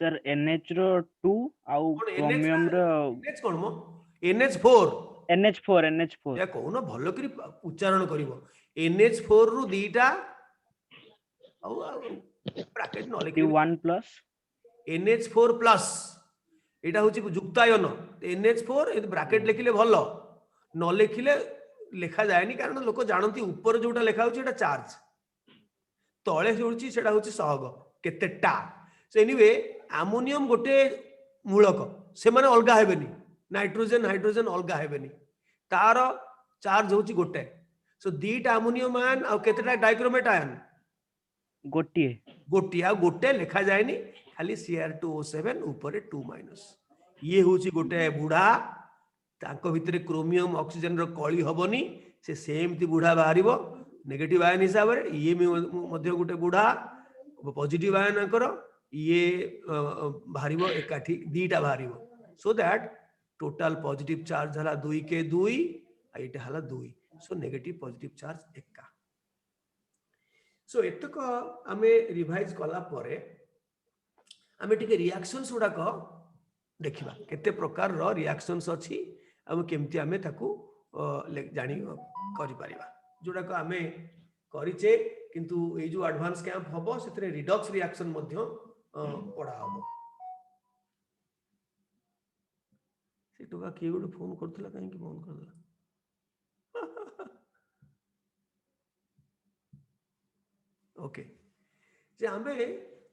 सर NH रो 2 आउ क्रोमियम रो NH कोन मो NH4 NH4 या कोन भलो करी उच्चारण करिवो NH4 रु दीटा आउ ब्रैकेट न लिखि 1+ NH4+ एटा होची युक्तायन NH4 ए ब्रैकेट लिखिले भलो न लिखिले लिखा जायनी कारण लोक जानती ऊपर जोटा लिखा होची एटा चार्ज तळे होची सेटा होची सहग केतेटा सो एनीवे अमोनियम गोटे मूलक से माने अलगा हेबेनी नाइट्रोजन हाइड्रोजन अलगा हेबेनी तार चार्ज होची गोटे सो दीटा अमोनियम आयन आ केतेटा डाइक्रोमेट आयन गोटिया गोटे लिखा जायनी खाली Cr2O7 ऊपर 2- ये होची गोटे बुढ़ा तांको भितरे क्रोमियम ऑक्सीजन रो कळी हबनी से सेमती बुढ़ा बाहरिबो नेगेटिव आयन हिसाब रे ये मध्य गोटे बुढ़ा पॉजिटिव आयन कर ये बाहरिबो एकाठी दीटा बाहरिबो so that total positive charge हला 2 के 2 आ एटा हला 2 सो नेगेटिव पॉजिटिव चार्ज एका सो एतक आमे रिवाइज कला परे आमे टिके रिएक्शंस गुडा को देखिबा केते प्रकार रो रिएक्शंस अछि हम केमती आमे ताकू जानि करि परिबा जोडा को आमे करिचे किंतु ए जो एडवांस कैंप हबो सेतरे रिडक्स रिएक्शन मध्य पढ़ा हबो से टोका के गुड फोन करथला काहे कि फोन करला ओके जे आमे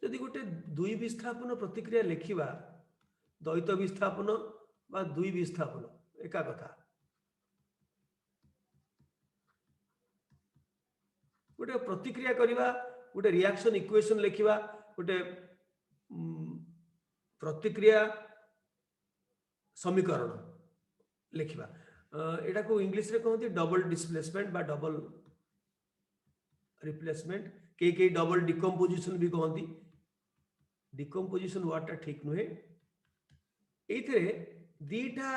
यदि गोटे दुई विस्थापन प्रतिक्रिया लिखिबा द्वैत विस्थापन बा दुई विस्थापन एका कथा गोटे प्रतिक्रिया करिबा गोटे रिएक्शन इक्वेशन लिखिबा गोटे प्रतिक्रिया समीकरण लिखिबा एटा को इंग्लिश रे कहती डबल डिस्प्लेसमेंट बा डबल रिप्लेसमेंट के डबल डिकम्पोजिशन भी कहती डिकम्पोजिशन वर्ड ठीक नुहे एइथे दीटा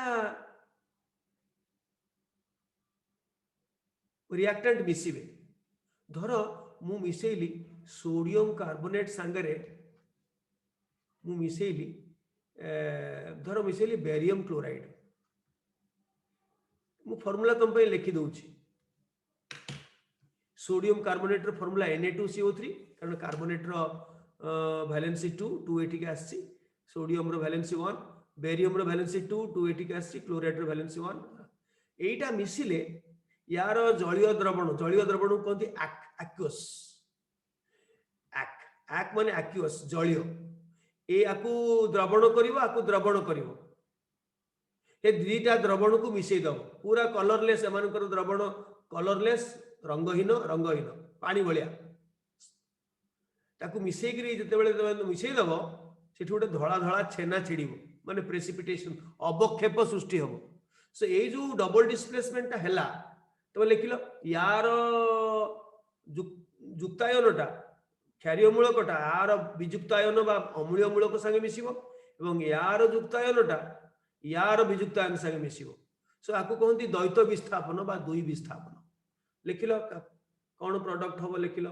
रिएक्टेंट मिसिबे धर मु मिसेइली सोडियम कार्बोनेट सांगरे मु मिसेइली धर मिसेइली बेरियम क्लोराइड मु फार्मूला तुम पे लिखि दउची सोडियम कार्बोनेट रो फार्मूला Na2CO3 कारण कार्बोनेट रो वैलेंसी 2 एटी के आसी सोडियम रो वैलेंसी 1 बेरियम रो वैलेंसी 2 एटी के आसी क्लोराइड रो वैलेंसी 1 एटा मिसिले यार जलीय द्रवण कहते एक्वस एक् माने एक्वस जलीय ए आकु द्रवण करिवो आकु द्रवण करिवो ए दुईटा द्रवण को मिसई दब पूरा कलरलेस एमानकर द्रवण कलरलेस रंगहीन पानी भलिया ताकू मिसई करी जते बेले मिसई दब सेठी गोटे धळा धळा छेना छिड़िबो माने प्रेसिपिटेशन अवक्षेप सृष्टि हबो सो ए जो डबल डिस्प्लेसमेंट हैला तो लिखिल यार युक्तायनटा क्षारीयमूलकटा यार विजुक्तायन बा अम्लीय मूलक संगे मिसिबो एवं यार युक्तायनटा यार विजुक्तायन संगे मिसिबो सो आकु कहंती द्वैत विस्थापन बा दुई विस्थापन लिखिल कौन प्रोडक्ट हबो लिखिल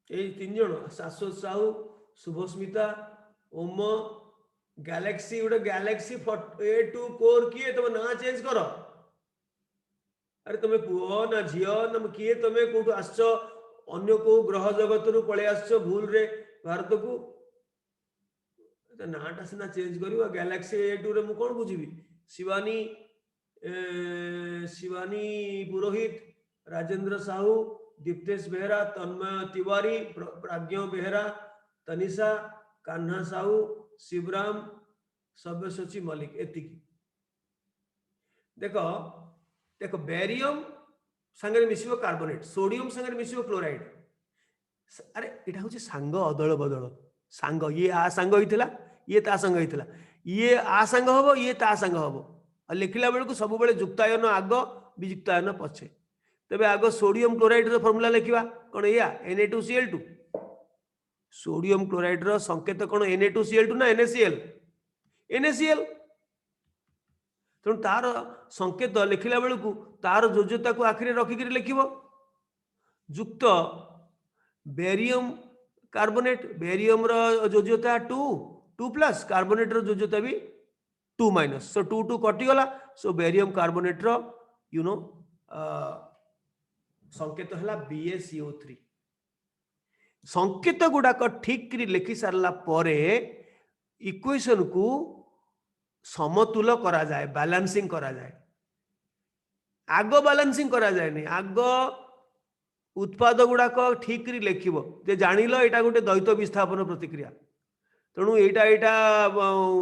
ए तीन जन शाश्वत साहू शुभस्मिता ओम गैलेक्सी गोटे गैलेक्सी A2 कोर किए तुम ना चेंज कर अरे तुम पुओ ना झीओ ना किए तुम कौटू आस अन्य को ग्रह जगत रु पळे आस भूल रे भारत को नाटा सीना चेंज कर गैलेक्सी A2 रे मु कोन बुझिबी शिवानी शिवानी पुरोहित राजेंद्र साहू दीप्तेश बेहरा तन्मय तिवारी प्राज्ञ बेहरा तनिषा कान्हा साहू शिवराम सब्यसची मलिक एतिकी देखो देखो बेरियम संगे मिसिबो कार्बोनेट सोडियम संगे मिसिबो क्लोराइड अरे एटा होची सांग अदल बदल सांग ये आ सांग होइतिला ये ता संग होइतिला ये आ संग हबो ये ता संग हबो आ लिखिला बेलको सब बेले युक्तायन आग वियुक्तायन पछे तबे आग सोडियम क्लोराइड रो फार्मूला लिखिबा कोन या Na2Cl2 सोडियम क्लोराइड रो संकेत कोन Na2Cl2 ना NaCl NaCl तो तार संकेत लिखिला बेलको तार योज्यता को आखिरे रखि के लिखिबो युक्त बेरियम कार्बोनेट बेरियम रो योज्यता 2 प्लस कार्बोनेट रो योज्यता भी 2 माइनस सो 2 कटि गला सो बेरियम कार्बोनेट रो यू नो संकेत है BaCO3 संकेत गुड़ाक ठीक करी लिखि सारला परे इक्वेशन को समतुल करा जाए बैलेंसिंग करा जाए आग बैलेंसिंग करा जाए नहीं आग उत्पाद गुड़ाक ठीक करी लिखिबो जे जानिलो एटा गोटे द्वैत विस्थापन प्रतिक्रिया तेणु एटा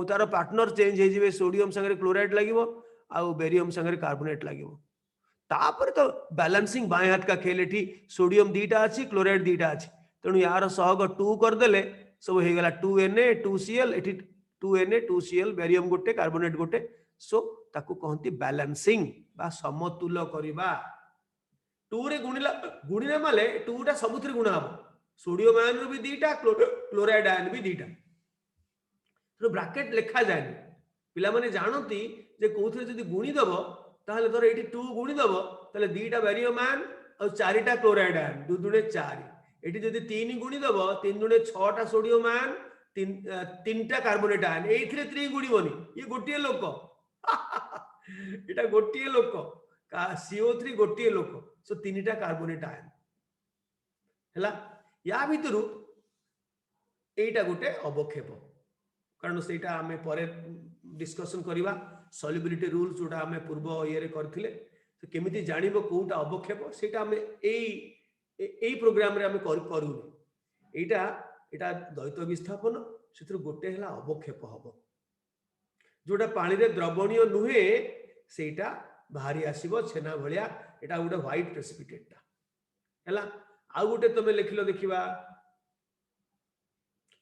तार पार्टनर चेंज हो सोडियम संगे क्लोराइड लगिबो आ बेरियम संगे कार्बोनेट लगिबो तापर तो बैलेंसिंग बाएं हाथ का खेल एठी सोडियम दीटा अछि क्लोराइड दीटा अछि तेणु यार सहग 2 कर देले सब हे गला 2Na 2Cl एठी 2Na 2Cl बेरियम गोटे कार्बोनेट गोटे सो ताकू कहंती बैलेंसिंग बा समतुल करिबा 2 रे गुणिना माले 2 टा सबुथि गुणा हबो सोडियम आयन रो भी दीटा क्लोराइड आयन भी दीटा तो ब्रैकेट लिखा जाए पिला माने जानती जे कोथरे जदी गुणी दबो ताहले धर एठी 2 गुणी दबो ताहले दीटा बेरियम आयन और चारिटा क्लोराइड आयन 2 दुने 4 एठी जदी 3 गुणी दबो 3 दुने 6 टा सोडियम आयन 3 टा कार्बोनेट आयन एथिरे 3 गुणीबोनी ये गोटिए लोक एटा गोटिए लोक का CO3 गोटिए लोक सो 3 टा कार्बोनेट आयन हला या भितरु एटा गोटे अवक्षेप कारण सेटा आमे परे डिस्कशन करिवा सॉल्युबिलिटी रूल्स जोटा आमे पूर्व इयरे करथिले तो केमिति जानिबो कोटा अवक्षेप सेटा आमे एई प्रोग्राम रे आमे करू एटा द्वैत विस्थापन सेतिर गोटे हला अवक्षेप हबो जोटा पानी रे द्रवणीय नुहे सेटा बाहरी आसीबो छेना भलिया एटा गोटे व्हाइट प्रेसिपिटेट हला आ गोटे तमे लिखिलो देखिबा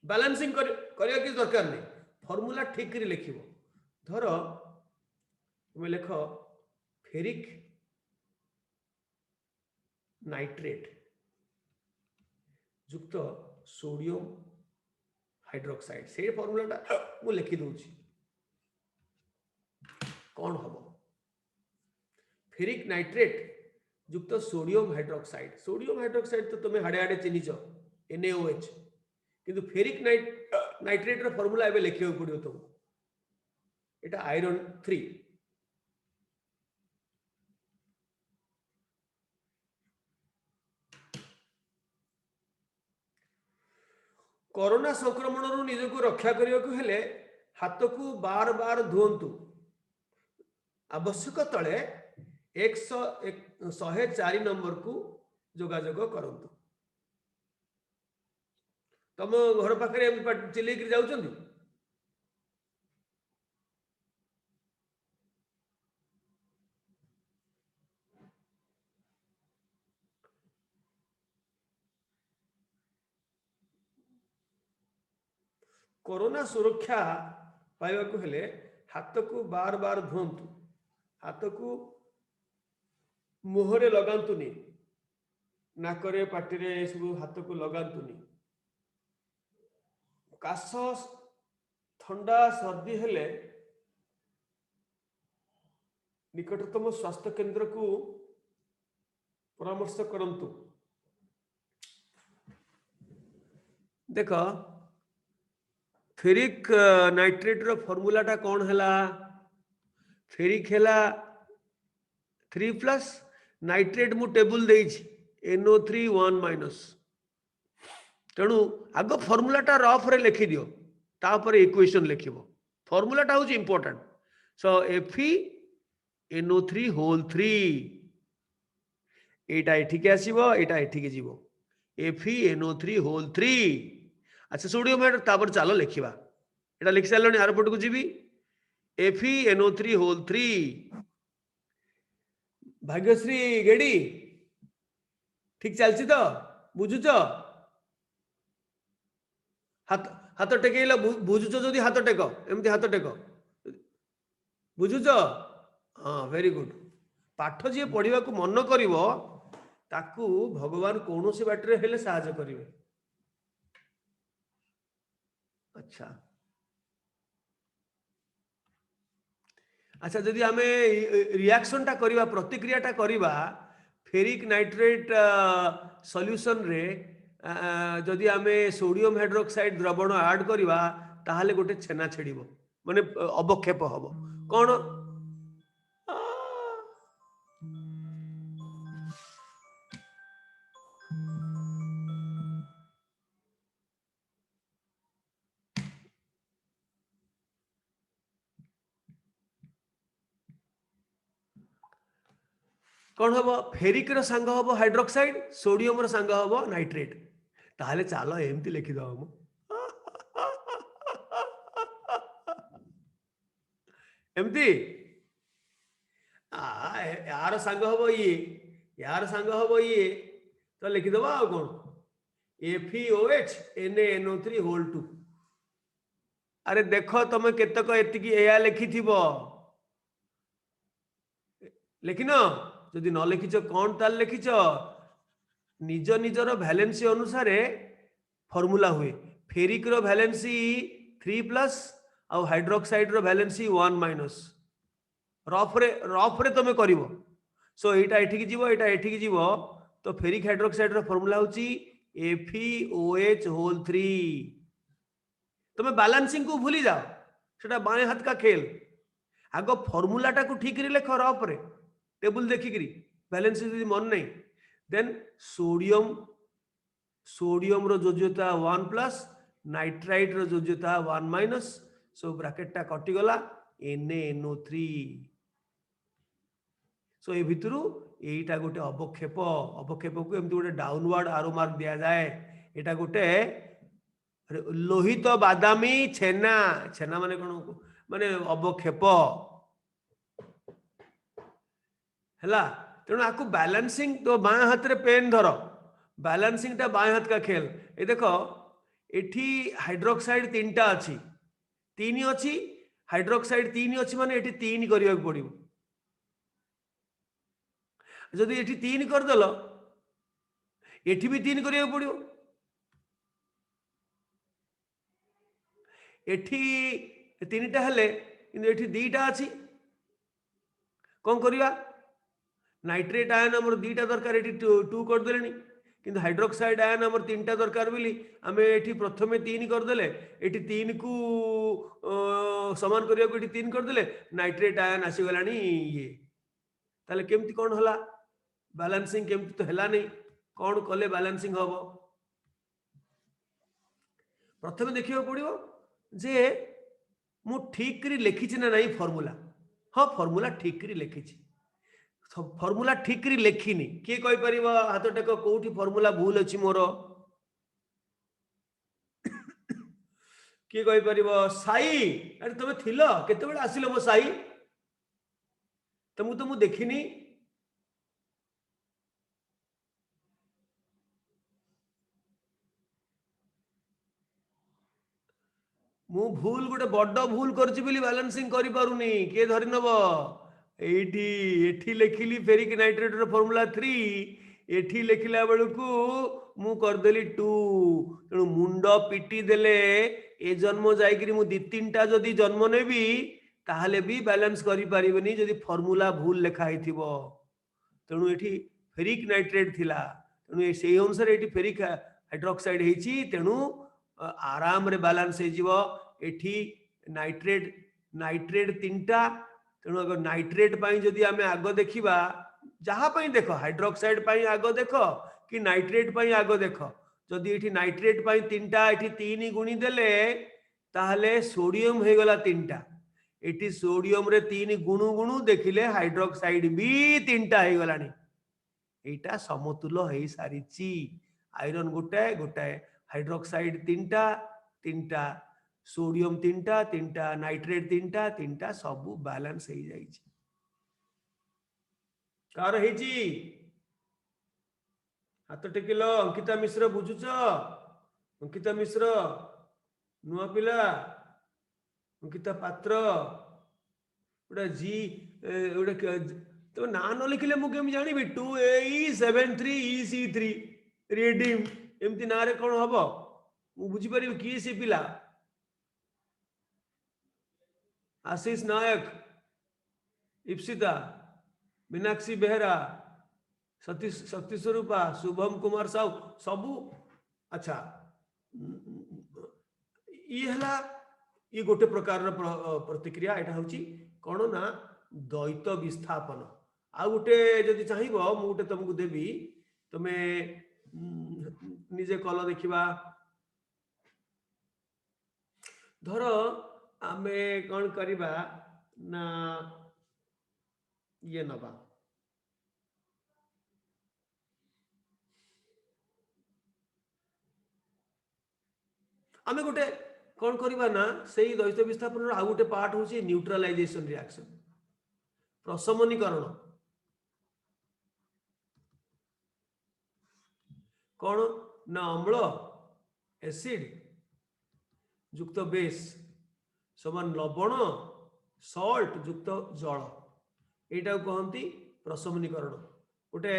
बैलेंसिंग करिया कि दरकार नहीं फॉर्मूला ठीक रे लिखिबो धर तुम लेख फेरिक नाइट्रेट युक्त सोडियम हाइड्रोक्साइड से फॉर्मूलाटा मु लिखि दूची कौन हबो फेरिक नाइट्रेट युक्त सोडियम हाइड्रोक्साइड तो तुम्हें हाड़े हाड़े चिन्हिच NaOH किंतु फेरिक नाइट्रेट रो फॉर्मूला एबे लिखियो पड़ियो तुम एटा आयरन 3 कोरोना संक्रमण रु निज को रक्षा करियो को हेले हाथ को बार बार धोंतु आवश्यक तले 104 नंबर को जोगाजोग करंतु तम घर पाखरे चिल्ले कि जाउचंदी कोरोना सुरक्षा पाइबा को हेले हाथ को बार बार धोंतु हाथ को मुहरे लगांतुनी नाकरे पाटिरे सब हाथ को लगांतुनी काश ठंडा सर्दी हेले निकटतम स्वास्थ्य केंद्र को परामर्श करंतु देख फेरिक नाइट्रेट रो फॉर्मूला टा कौन हैला फेरिक हैला 3+ नाइट्रेट मु टेबल देइछि NO3 1- तेणु आग फॉर्मूला टा रफ रे लिखि दियो तापर इक्वेशन लिखिबो फॉर्मूला टा होछि इंपोर्टेंट सो FeNO3 होल 3 एटा एठी के आसीबो एटा एठी के जीवो FeNO3 होल 3 अच्छा सोडियम हाइड्रोक्साइड तापर चलो लिखिबा एटा लिखि सारलोनी आर पट को जीबी FeNO3 होल 3 भाग्यश्री गेडी ठीक चलछि तो बुझुच हाथ टेकेला बुझुच जदि हाथ टेक एमती हाथ टेक बुझुच हाँ वेरी गुड पाठ जी पढ़ा को मन करिवो ताकू भगवान कौन सी बाटरे हेले साहाय्य करिवे अच्छा अच्छा जदि आमे रिएक्शन टा करिवा प्रतिक्रिया टा करिवा फेरिक नाइट्रेट सॉल्यूशन रे जदि आमे सोडियम हाइड्रोक्साइड द्रवण ऐड करिवा ताहाले गोटे छेना छेड़िबो माने अवक्षेप हबो कोन कौन हम फेरिक रो सांग हम हाइड्रोक्साइड सोडियम रो सांग हम नाइट्रेट ताहले चलो एमती लिखि दो हम एमती यार सांग हम ये यार सांग हम ये तो लिखिदेव आ कौन FeOH NaNO3 होल 2 अरे देख तुम केतक एतिकी एया लिखि लिखिन जदि न लिखिच कौन ताल लिखिच निज निजर भैलेंसी अनुसार फॉर्मूला हुए फेरिक रो भैलेंसी 3+ आउ हाइड्रोक्साइड रो भैलेंसी 1- रफ रे तुम करिवो सो एटा एठिक जीवो एटा एठिक जीवो तो फेरिक हाइड्रोक्साइड रो फॉर्मूला होची FeOH होल 3 तुम बैलेंसिंग को भूली जाओ सेटा बाएं हाथ का खेल आगो फॉर्मूलाटा को ठीक लिख रफ रे टेबल देखिकरी बैलेंस यदि मन नहीं देन सोडियम रो जोज्यता 1+ नाइट्राइट रो जोज्यता 1- सो ब्रैकेट टा कटि गला NaNO3 सो ए भितरु एटा गोटे अवक्षेप को एमती गोटे डाउनवर्ड आरो मार्क दिया जाए एटा गोटे लोहित बादामी छेना छेना माने कोन माने अवक्षेप हैला तेणु आपको बैलेंसिंग तो बाएं हाथ रे पेन धर बैलेंसिंग टा बाएं हाथ का खेल ए देखो एठी हाइड्रोक्साइड 3टा अछि 3 अछि हाइड्रोक्साइड 3 अछि माने एठी 3 करिया पड़िबो जदि एठी 3 कर दलो एठी भी 3 करिया पड़िबो एठी 3टा हेले किंतु एठी 2टा अछि कोन करिया नाइट्रेट आयन हमर 2टा दरकार एठी 2 कर देलेनी किंतु हाइड्रोक्साइड आयन हमर 3टा दरकार बोली आमे एठी प्रथमे 3 कर देले एठी 3 को समान करिया को एठी 3 कर देले नाइट्रेट आयन आसी गलानी ये ताले केमती कोन होला बैलेंसिंग केमती तो हैला नहीं कौन कले बैलेंसिंग हम प्रथम देखियो पड़िबो जे मु ठीक करी लिखिछि ना नहीं फॉर्मूला हाँ फॉर्मूला ठीक करी लिखिछि फॉर्मूला ठीक करी लिखिनी किए कहि परिबो हाथ टेक कोठी फॉर्मूला भूल अछि मोर किए कहि परिबो साई अरे तमे थिलो केते बेला आसिलो मो साई तमु तो मु देखिनी मु भूल गोटे बड़ भूल करछि बोली बैलेंसिंग करि पारुनी के धरि नब एठी एठी लेखिली फेरिक नाइट्रेट रो फार्मूला 3 एठी लेखिला बेलकू मु कर देली 2 तेणु मुंड पिटी देले ए जन्म जाइकरी मु 2-3टा जदि जन्म नेबी ताहले भी बैलेंस करि परिबनी जदि फार्मूला भूल लेखा हिथिबो तेणु एठी फेरिक नाइट्रेट थिला तेणु सेही अनुसार एठी फेरिक हाइड्रोक्साइड हेची तेणु आराम रे बैलेंस हे जीवो एठी नाइट्रेट नाइट्रेट 3टा तेणु अगर नाइट्रेट पाई जदि आमे आगो देखिबा जहा पाई देखो हाइड्रोक्साइड पाई आगो देखो कि नाइट्रेट पाई आगो देखो जदि एठी नाइट्रेट पाई 3टा एठी 3 गुणी देले ताहले सोडियम हे गला 3टा एठी सोडियम रे 3 गुणु गुणु देखिले हाइड्रोक्साइड भी 3टा हे गलानी एटा समतुल्य हे सारिची आयरन गोटाए गोटाए हाइड्रोक्साइड 3टा सोडियम 3टा नाइट्रेट 3टा सब बैलेंस हो जाई कार हेची हाथ टेकिल अंकिता मिश्र बुझुच अंकिता मिश्र नुआ पिला अंकिता पात्र गोटे जी गोटे तो ना न लिखिले मु केम जानिबी 2AE73EC3 रिडीम एमती ना रे कोन हबो मु बुझी परिबी की से पिला आशीष नायक इप्सिता मीनाक्षी बेहरा सती स्वरूपा शुभम कुमार साहू सबू अच्छा ये गोटे प्रकार प्रतिक्रिया एटा होची कोन ना द्वैत विस्थापन आ गोटे जदि चाहिबो मु गोटे तुमको देबी तमे निजे कल देखिबा धर आमे कौन करिबा ना ये नबा आमे गोटे कौन करिबा ना सेही द्वैत विस्थापन आ गोटे पार्ट होची न्यूट्रलाइजेशन रिएक्शन प्रशमनीकरण कौन ना अम्ल एसिड युक्त बेस समान लवण सॉल्ट युक्त जल एटा कहती प्रशमनीकरण गोटे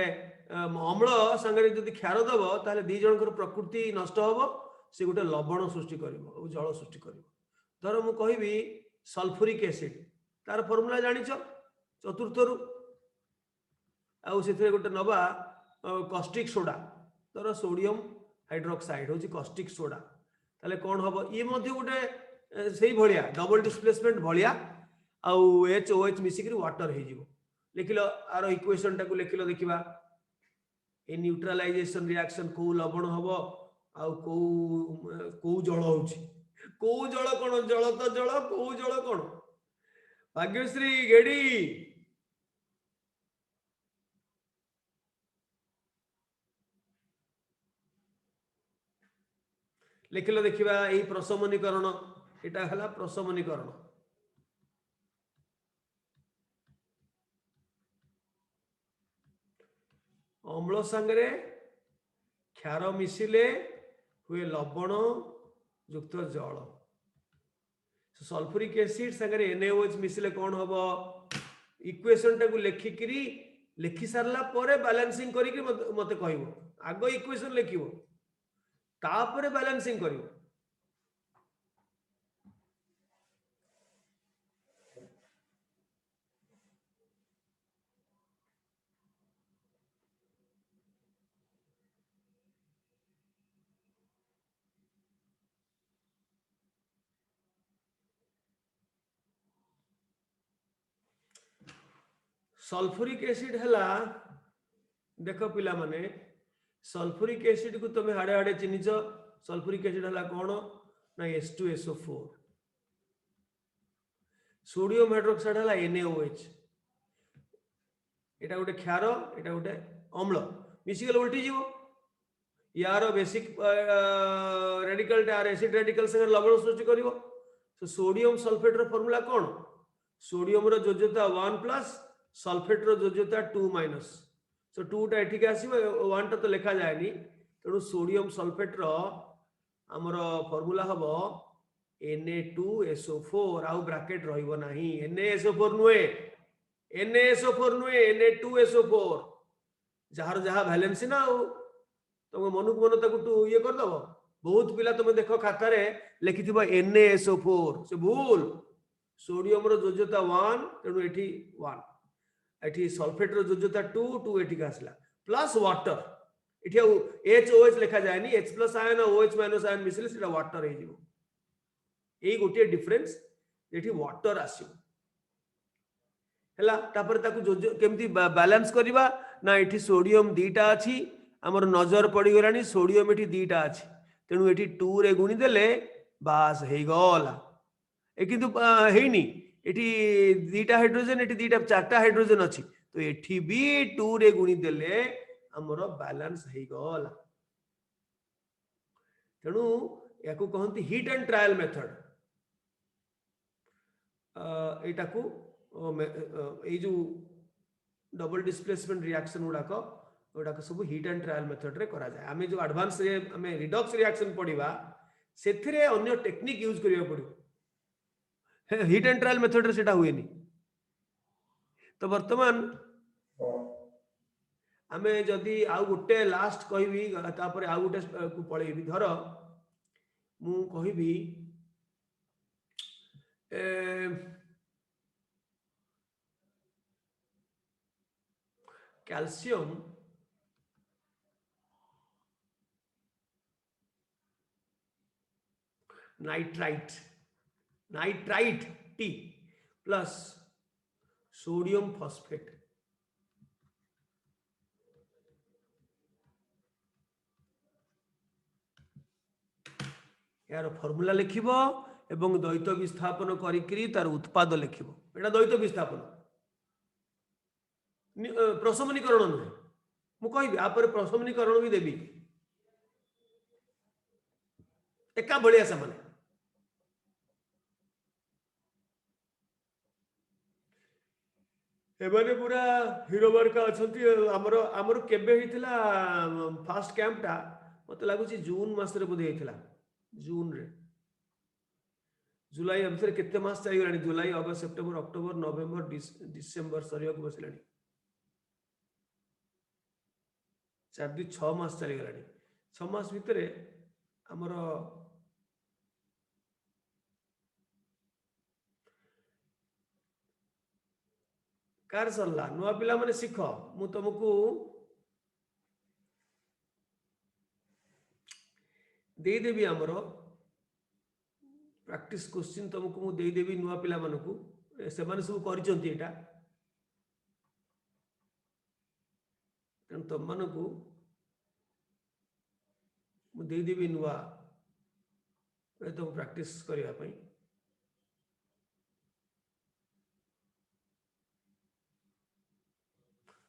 अम्ल सांगे जदि क्षार दब ताले दी जनकर प्रकृति नष्ट हम से गोटे लवण सृष्टि कर जल सृष्टि कर धर मु कहबी सल्फ्यूरिक एसिड तार फर्मूला जानिछ चतुर्थ रु आउ से गोटे नवा कॉस्टिक सोडा धर सोडियम हाइड्रोक्साइड हूँ कॉस्टिक सोडा ताले कौन हम ये गोटे से भाया डबल डिस्प्लेसमेंट भाया आउ HOH मिसिक वाटर हो लिखिल आर इक्वेशन टाक लिखिल देखा ए न्यूट्रलाइजेशन रिएक्शन को लवण हम आउ को जल हो जल कौन जल तो जल को जल कौन भाग्यश्री गेडी लिखिल देखा यही प्रशमनीकरण एटा हला प्रशमनीकरण अम्ल सांगरे क्षार मिसिले हुए लवण युक्त जल सल्फ्यूरिक एसिड सांगरे NaOH मिसिले कौन हम इक्वेशन टाक लेखिकी लिखि सारला परे बैलेंसिंग करिक मते कहबो आगो इक्वेशन लिखिबो तापरे बैलेंसिंग करिवो सल्फ्यूरिक एसिड हला देख पिला माने सल्फ्यूरिक एसिड को तुम हाड़े हाड़े चिन्हिच सल्फ्यूरिक एसिड हला कौन ना H2SO4 सोडियम हाइड्रोक्साइड हला NaOH एटा गोटे क्षार एटा गोटे अम्ल मिसिगल उल्टी जीवो यार बेसिक रेडिकल टार एसिड रेडिकल संगे लवण सृष्टि करिवो तो सोडियम सल्फेट रो फार्मूला कौन सोडियम रो योज्यता 1+ सल्फेट रो योज्यता 2- सो 2 टा एठिक आसीबो 1 टा तो लिखा जायनी तेणु सोडियम सल्फेट रो हमर फार्मूला हबो Na2SO4 आउ ब्रैकेट रहिबो नाही NaSO4 नुए NaSO4 नुए Na2SO4 जहार जहा वैलेंसी ना तुम मनुक मन ताकू टू ये कर दबो बहुत पिला तुम देखो खाता रे लिखिथिबो NaSO4 से भूल सोडियम रो योज्यता 1 तेणु एठी 1 एठी सल्फेट रो योज्यता 2 एठी आसला प्लस वाटर एठी HOH लिखा जायनी H+ आयन OH- आयन मिसले सेटा वाटर हे जिवो एई गोटे डिफरेंस एठी वाटर आसीबो हला तापर ताकू केमती बैलेंस करबा ना एठी सोडियम दीटा अछि हमर नजर पड़ी गलानी सोडियम एठी दीटा अछि तेणु एठी 2 रे गुणी देले बास हे गला ए किंतु हेनी एठी दीटा हाइड्रोजन एठी दीटा चारटा हाइड्रोजन अछि तो एठी भी 2 रे गुणी देले हमर बैलेंस हे गला तेणु याकू कहंती हिट एंड ट्रायल मेथड एटा को ए जो डबल डिस्प्लेसमेंट रिएक्शन गुड़ाक सब हिट एंड ट्रायल मेथड रे करा जाए आमे जो एडवांस रे आमे रिडॉक्स रिएक्शन पढ़िबा सेथिरे अन्य टेक्निक यूज करिया पड़ो हिट एंड ट्रायल मेथड रे सेटा हुएनी तो वर्तमान आमे जदी आउ गोटे लास्ट कहबी तापर आउ गोटे को पळेबी धर मु कहबी calcium nitrite T plus sodium phosphate यार फॉर्मूला लिखिबो एवं द्वैत विस्थापन करिकरी तार उत्पाद लिखिबो एटा द्वैत विस्थापन प्रशमनीकरण नुहे मु कहबी आपर प्रशमनीकरण भी देबी एका भलिया समान एमाने पूरा हीरो वर्का अछंती हमरो हमरो केबे हितला फर्स्ट कैंपटा मते लागुची जून मास रे बोधे हितला जून रे जुलाई अबसर केते मास चली गलानी जुलाई अगस्त सेप्टेम्बर अक्टोबर नवेम्बर डिसेंबर सरिया को बसलानी 6 मास चली गलानी 6 मास भितरे हमरो कार सरला नुआ पिला माने सिख मु तुमको दे देबी हमरो प्रैक्टिस क्वेश्चन तुमको मु दे देबी नुआ पिला मानकू से माने सब करिसंती एटा तन तुम मानकू मु दे देबी नुआ तुम प्रैक्टिस करिया पई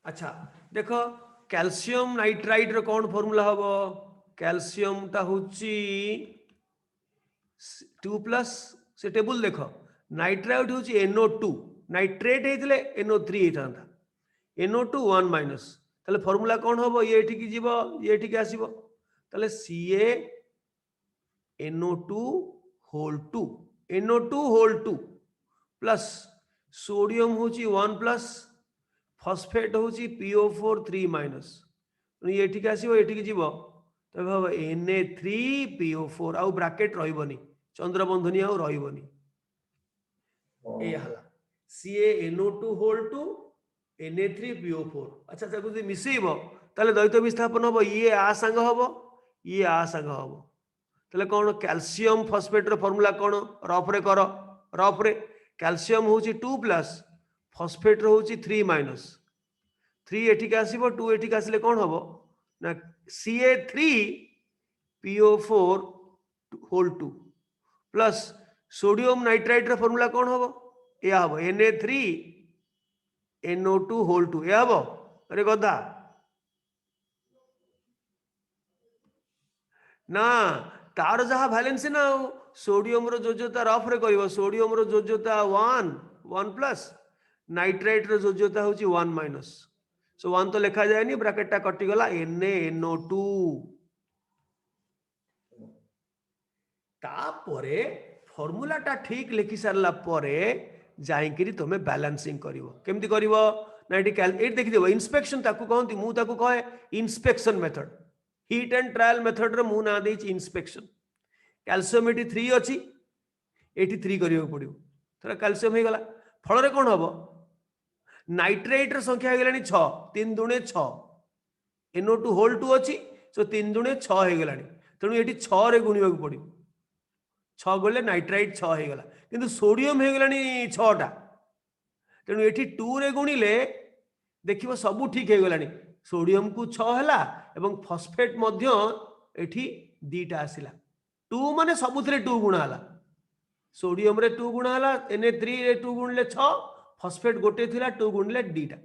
अच्छा देखो कैल्शियम नाइट्राइड रो कौन फॉर्मूला हबो कैल्शियम ता होची 2+ से टेबल देखो नाइट्राइड होची NO2 नाइट्रेट हेतले NO3 हेतांता NO2 1- ताले फॉर्मूला कौन हबो ये एठी की जीवो ये एठी की आसीबो ताले CaNO2 whole 2 NO2 whole 2 plus sodium होची 1+ फॉस्फेट होची PO4 3- ये ठीक आसीबो एठी की जीवो तबे हबो Na3PO4 आउ ब्रैकेट रहिबोनी चंद्रबंधनी आउ रहिबोनी ए हला CaNO2 होल 2 Na3PO4 अच्छा ताकू जे मिसेइबो ताले द्वैत विस्थापन हबो ये आ संग हबो ये आ संग हबो ताले कोन कैल्शियम फॉस्फेट रो फार्मूला कोन रफ रे करो रफ रे कैल्शियम होची 2+ फॉस्फेट रो होची 3- 3 एठी के आसीबो 2 एठी के आसीले कोन हबो ना CA3PO4 होल 2 प्लस सोडियम नाइट्राइड रो फार्मूला कोन हबो या हबो Na3NO2 होल 2 या हबो अरे गधा ना तार जहा वैलेंस ना सोडियम रो जोजोता रफ रे करिवो सोडियम रो जोजोता 1+ नाइट्राइड रो जोजोता होची 1- सो 1 तो लिखा जाएनी ब्रैकेट कटि गला NaNO2 तापरे फॉर्मूला टा ठीक लिखि सारला परे जाइकिरी तुमे बैलेंसिंग करिवो केमति करिवो ना एटी देखि देबो इंस्पेक्शन ताकू कहंती मु ताकू कहे inspection method heat and trial method रे मु ना देछि इंस्पेक्शन कैल्शियम एटी 3 अछि एटी 3 करियो पड़ियो थरा कैल्शियम हे गला फल रे कोन हबो नाइट्रेट रे संख्या हे गलानी 6 3 दुणे 6 NO2 होल 2 अछि सो 3 दुणे 6 हे गलानी तणु एटी 6 रे गुणियो पड़ियो 6 गले नाइट्राइट 6 हे गला किंतु सोडियम हे गलानी 6 टा तणु एटी 2 रे गुणिले देखिबो सब ठीक हे गलानी सोडियम को 6 हला एवं फॉस्फेट मध्य एठी 2 टा आसिला 2 माने सबुथरे 2 गुणा हला सोडियम रे 2 गुणा हला Na3 रे 2 गुणले 6 फॉस्फेट गोटे थिला 2 गुणले 2 टा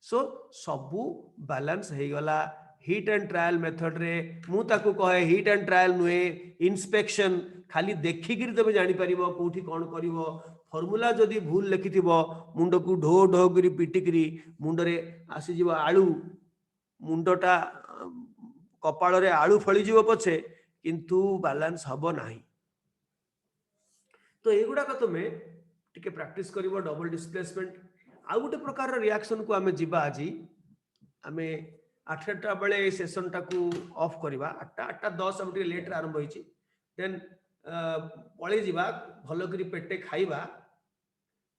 सो सबु बैलेंस हे गला हीट एंड ट्रायल मेथड रे मु ताकू कहे हीट एंड ट्रायल नुए इंस्पेक्शन खाली देखि गिर तबे जानि परिबो कोठी कोन करिवो फॉर्मूला जदी भूल लिखिथिबो मुंड को ढो ढो करी पिटी करी मुंड रे आसी जीव आळू मुंडटा कपाळ रे आळू फळी जीव पछे किंतु बैलेंस हबो नाही तो एगुडा का तुमे टिके प्रैक्टिस करिवो डबल डिस्प्लेसमेंट आ गुटे प्रकार रिएक्शन को आमे जिबा आजी आमे 8टा बेले सेशन टाकू ऑफ करिबा 8:10 अब लेट आरंभ होईची देन पळे जिबा भलो करी पेटे खाइबा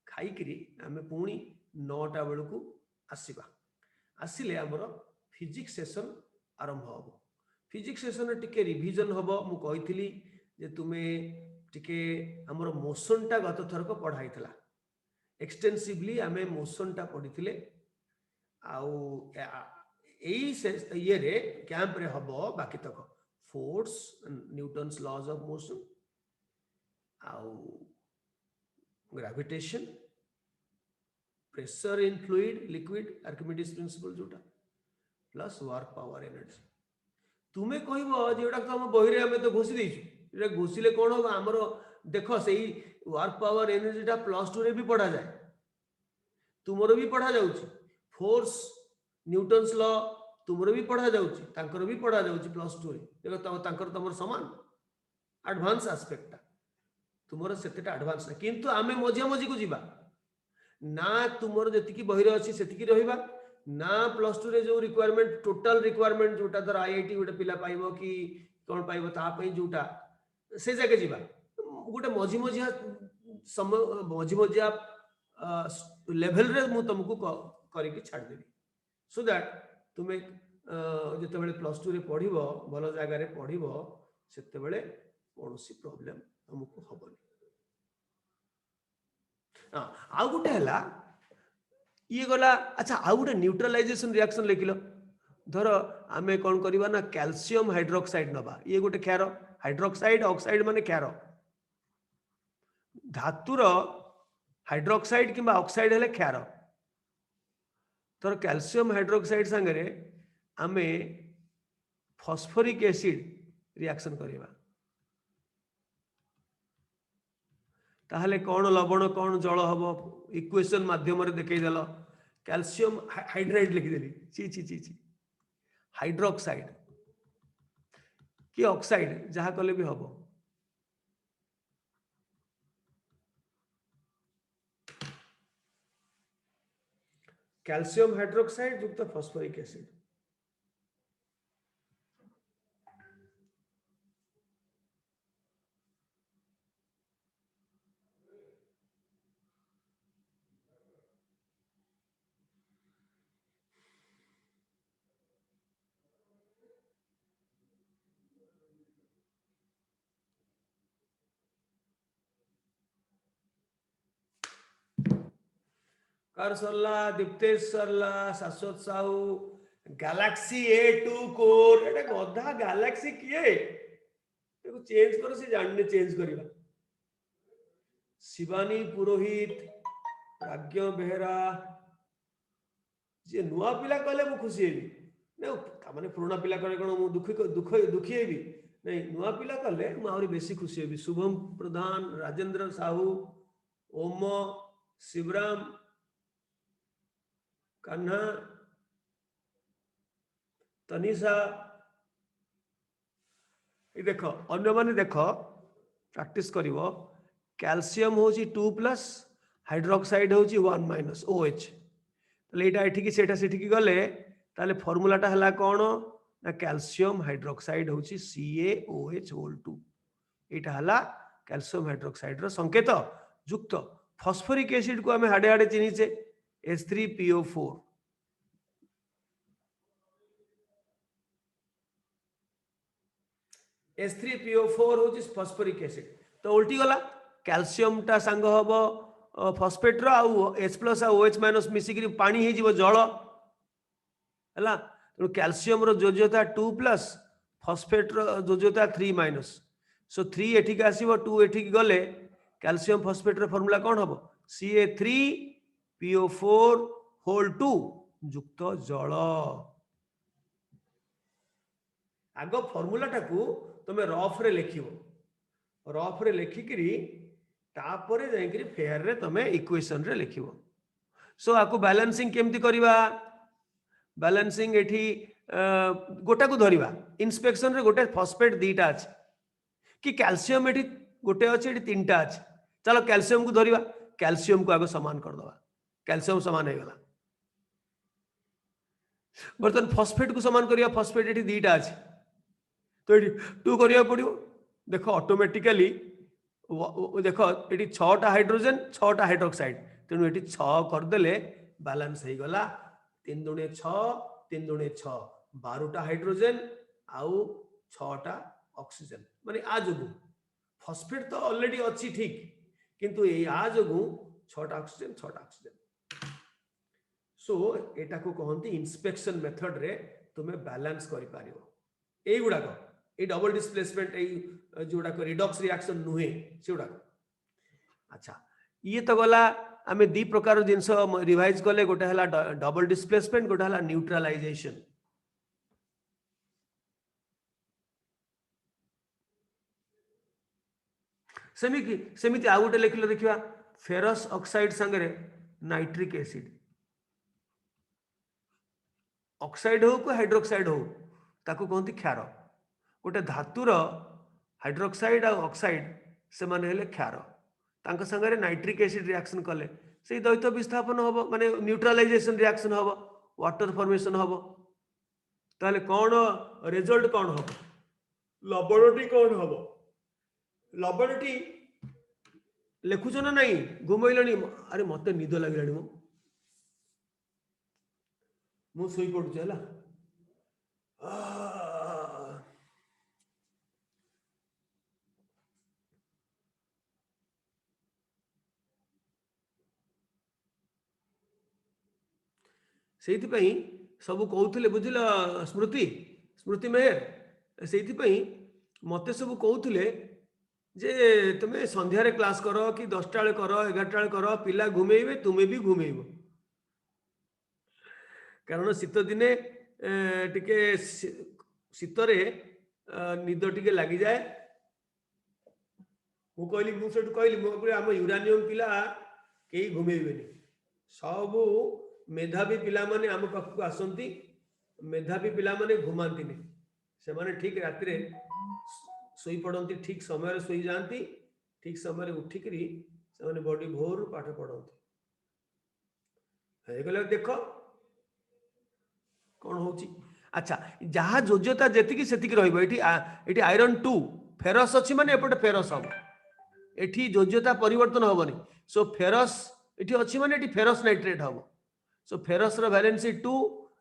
खाई करी आमे पुणी 9टा बेलू आसीबा आसिले हमर फिजिक्स सेशन आरंभ हबो फिजिक्स सेशन टिके रिवीजन हबो मु कहितली जे तुमे टिके हमर मोशन टा गत थरक पढाइतला एक्सटेंसिवली आमे मोशन टा पढिथिले आउ एई से ये रे कैंप रे हबो बाकी तक force Newton's laws of motion आउ gravitation pressure in fluid liquid Archimedes principle जोटा प्लस वर्क पावर एनर्जी तुमे कहबो जेटा तो हम बहिरे हमें तो घोषि देछु एटा घोषिले कोन हो हमरो देखो सेही वर्क पावर एनर्जी टा +2 रे भी पढ़ा जाए तुमरो भी पढ़ा जाउची फोर्स न्यूटन्स लॉ तुमरो भी पढ़ा जाउची तांकर भी पढ़ा जाउची +2 रे देखो तांकर तमर समान एडवांस एस्पेक्ट तुमरो सेतेटा एडवांस किंतु आमे मझिया मझी को जीवा ना तुमरो जतिकी बहिर अछि सेतिकी रहिबा ना +2 रे जो रिक्वायरमेंट टोटल रिक्वायरमेंट जोटा धर आईआईटी गोटे पिला पाइबो कि कोन पाइबो ता पई जोटा से जगह जीवा गोटे मझी मझिया मझी मझिया लेवल रे मु तुमको करिकी छाड़ देबी सो दैट तुमे जते बेले +2 रे पढिबो भलो जागा रे पढिबो सेते बेले कोनोसी प्रॉब्लम हमको हबनी आउ गोटे हला ये गला अच्छा आउ गोटे न्यूट्रलाइजेशन रिएक्शन लिखिलो धर आमे कोन करबा ना कैल्शियम हाइड्रोक्साइड नबा ये गोटे क्षार हाइड्रोक्साइड ऑक्साइड माने क्षार धातुर हाइड्रोक्साइड किंबा ऑक्साइड हेले क्षार तर कैल्शियम हाइड्रोक्साइड संगे आमे फॉस्फोरिक एसिड रिएक्शन करबा ताहले कौन लवण कौन जल हम इक्वेशन माध्यम देखई देल कैल्शियम हाइड्राइड लिखिदेली ची ची ची ची हाइड्रोक्साइड कि ऑक्साइड जहाँ कले भी हम कैल्शियम हाइड्रोक्साइड युक्त फॉस्फोरिक एसिड कर सरला दीप्तेश सरला शाश्वत साहू गैलेक्सी A2 कोर एटा गधा गैलेक्सी किए देखो चेंज करो से जानने चेंज करिवा शिवानी पुरोहित प्राज्ञ बेहरा जे नुआ पिला कहले मु खुशी हेबी नै माने पुराना पिला कहले कोन मु दुखी हेबी नै नुआ पिला कहले मु आउरी बेसी खुशी हेबी शुभम प्रधान राजेंद्र साहू ओम शिवराम कन्हा तनिषा ये देख अन्य माने देख प्रैक्टिस करिवो कैल्शियम होची 2+ हाइड्रोक्साइड होची 1- OH तले एटा एठिकी सेटा सेठिकी गले ताले फार्मूलाटा हला कोन ना कैल्शियम हाइड्रोक्साइड होची CaOH2 एटा हला कैल्शियम हाइड्रोक्साइड रो संकेत युक्त फॉस्फोरिक एसिड को हमें हाडे हाडे चिनिचे H3PO4 H3PO4 होची फॉस्फोरिक एसिड तो उल्टी गला कैल्शियम टा संग हबो फॉस्फेट रो आउ H+ आ OH- मिसिकरी पानी हे जीवो जल हला तो कैल्शियम रो जोज्यता 2+ फॉस्फेट रो जोज्यता 3- सो 3 एठिक आसीबो 2 एठिक गले कैल्शियम फॉस्फेट रो फार्मूला कोन हबो CA3PO4 युक्त जल आग फॉर्मूला टाकू तुम रफ रे लिखिबो रफ रे लिखिकरी तापरे जाइकरी फेयर रे तुम इक्वेशन रे लिखिबो सो आकु बैलेंसिंग केमती करिवा बैलेंसिंग एठी गोटा को धरिबा इंस्पेक्शन रे गोटे फॉस्फेट दीटा अछि कि कैल्शियम एठी गोटे अछि एठी तीनटा अछि चलो कैल्शियम को धरिबा कैल्शियम को आगो समान कर दवा कैल्शियम समान हे गला बर्तन फॉस्फेट को समान करिया फॉस्फेट एठी दीटा अछि तो ये 2 करिया पड़ियो देखो ऑटोमेटिकली देखो ये 6टा हाइड्रोजन 6टा हाइड्रोक्साइड तेणु ये 6 कर देले बैलेंस हे गला 3 दुणे 6 3 दुणे 6 12टा हाइड्रोजन आउ 6टा ऑक्सीजन माने आ जोगु फॉस्फेट तो ऑलरेडी अछि ठीक किंतु ए आ जोगु 6टा ऑक्सीजन 6टा ऑक्सीजन सो एटा को कहंती इंस्पेक्शन मेथड रे तुमे बैलेंस करि पारिबो एई गुडा को ए डबल डिस्प्लेसमेंट ए जोडा को रिडॉक्स रिएक्शन नुहे सेउडा अच्छा ये तो गला आमे दी प्रकार जिंस रिवाइज कले गोटे हला डबल डिस्प्लेसमेंट गोटे हला न्यूट्रलाइजेशन सेमिति आ गोटे लिखले देखिबा फेरस ऑक्साइड संगे नाइट्रिक एसिड ऑक्साइड हो को हाइड्रोक्साइड हो ताको कहती क्षार गोटे धातुर हाइड्रोक्साइड आ ऑक्साइड से माने हेले क्षार तांका संगे नाइट्रिक एसिड रिएक्शन कले से द्वैत विस्थापन हम माने न्यूट्रलाइजेशन रिएक्शन हम वाटर फॉर्मेशन हम ताले कौन रिजल्ट कौन हम लवणटी कौन हम लवणटी लिखुच ना नहीं घुमैलनी अरे मत निद लगे मु सोई पड़ुଛି ହେଲା ସେଇଥିପାଇଁ ସବୁ କହୁଥିଲେ ବୁଝିଲ ସ୍ମୃତି ସ୍ମୃତି ମେହେର ସେଇଥିପାଇଁ ମତେ ସବୁ କହୁଥିଲେ ଯେ ତମେ ସନ୍ଧ୍ୟାରେ କ୍ଲାସ୍ କର କି 10ଟା ବେଳେ କର 11ଟା ବେଳେ କର ପିଲା ଘୁମେଇବେ ତୁମେ ବି ଘୁମେଇବ କାରଣ ଶୀତ ଦିନେ ଟିକେ ଶୀତରେ ନିଦ ଟିକେ ଲାଗିଯାଏ ମୁଁ ସେଠୁ କହିଲି ମୁଁ ଆମ ୟୁରାନିୟମ ପିଲା କେହି ଘୁମେଇବେନି ସବୁ मेधावी पिला माने आम पाखक आसती मेधावी पिला माने घुमांती से माने ठीक राति सोई पड़ती ठीक समय सोई जाती ठीक समय उठिक से बॉडी भोर पाठ पढ़ती देख कौन हो अच्छा जहाँ योग्यता जी से आयरन 2 फेरस अच्छी माने एपटे फेरस हम एटी योग्यता परिवर्तन हेनी सो फेरस ये अच्छी माने फेरस नाइट्रेट हम सो फेरस रो वैलेंसी 2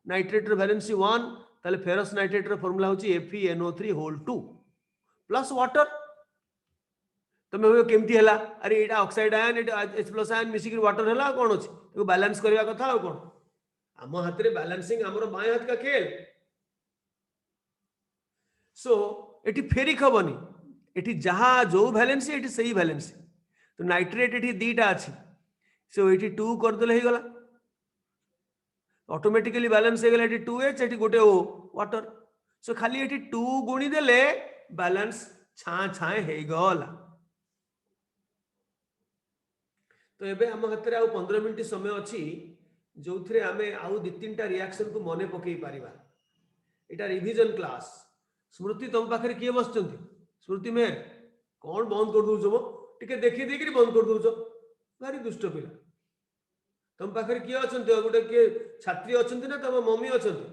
नाइट्रेट रो वैलेंसी 1 ताले फेरस नाइट्रेट रो फार्मूला होची FeNO3 होल 2 प्लस वाटर तमे हो केमती हला अरे एटा ऑक्साइड आयन एटा H+ आयन मिसी के वाटर हला कोन अछि तो बैलेंस करबा कथा आ कोन हम हाथ रे बैलेंसिंग हमरो बाएं हाथ का खेल सो एटी फेरिक हबनी एटी जहा जो वैलेंसी एटी सही वैलेंसी तो नाइट्रेट एटी दीटा अछि सो एटी 2 कर देले हे गला ऑटोमेटिकली बैलेंस हो गला 2H एटी गोटे ओ वाटर सो खाली एटी 2 गुणी देले बैलेंस छाए हे गला तो एबे हम हाथ रे आ 15 मिनिट समय अछि जो थरे हमें आउ 2-3टा रिएक्शन को मने पकई पारिबा एटा रिवीजन क्लास स्मृति तुम पाखरे किए बसचंती स्मृति में कौन बंद कर दउछो मो टिके देखि देकरी बंद कर दउछो भारी दुष्ट पिला तुम पाखरे किए अछंती गोटे के छात्री अछंती ना तम मम्मी अछंती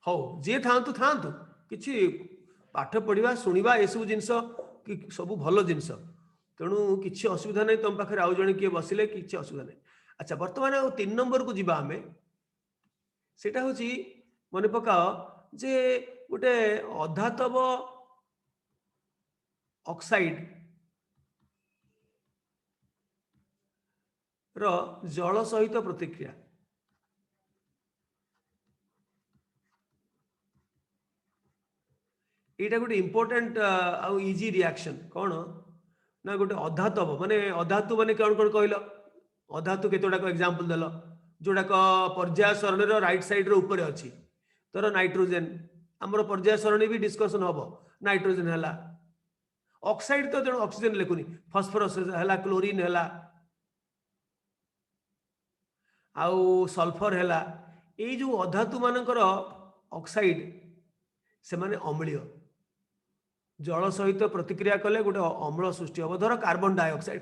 हो जे थांतु थांतु किछि पाठ पढ़िबा सुनिबा ए सब जिंस कि सब भलो जिंस तेणु किछि असुविधा नहीं तुम पाखरे आउ जणे किए बसिले किछि असुविधा नहीं अच्छा वर्तमान आ 3 नंबर को जिबा हमें सेटा होची मने पकाओ जे गोटे अधातव ऑक्साइड रो जल सहित प्रतिक्रिया एटा गोटे इंपोर्टेंट आउ इजी रिएक्शन कौन ना गोटे अधातव माने अधातु माने कौन कौन कहलो अधातु केतोडा को एग्जांपल देलो जोडा को पर्याय सरणी रो राइट साइड रो ऊपर अछि तोर नाइट्रोजन हमरो पर्याय सरणी भी डिस्कशन हबो नाइट्रोजन हला ऑक्साइड तो जण ऑक्सीजन लेखुनी फास्फोरस हला क्लोरीन हला आउ सल्फर हला ए जो अधातु मानकर ऑक्साइड से माने अम्लीय जल सहित प्रतिक्रिया कले गोटे अम्ल सृष्टि हम धर कार्बन डाइऑक्साइड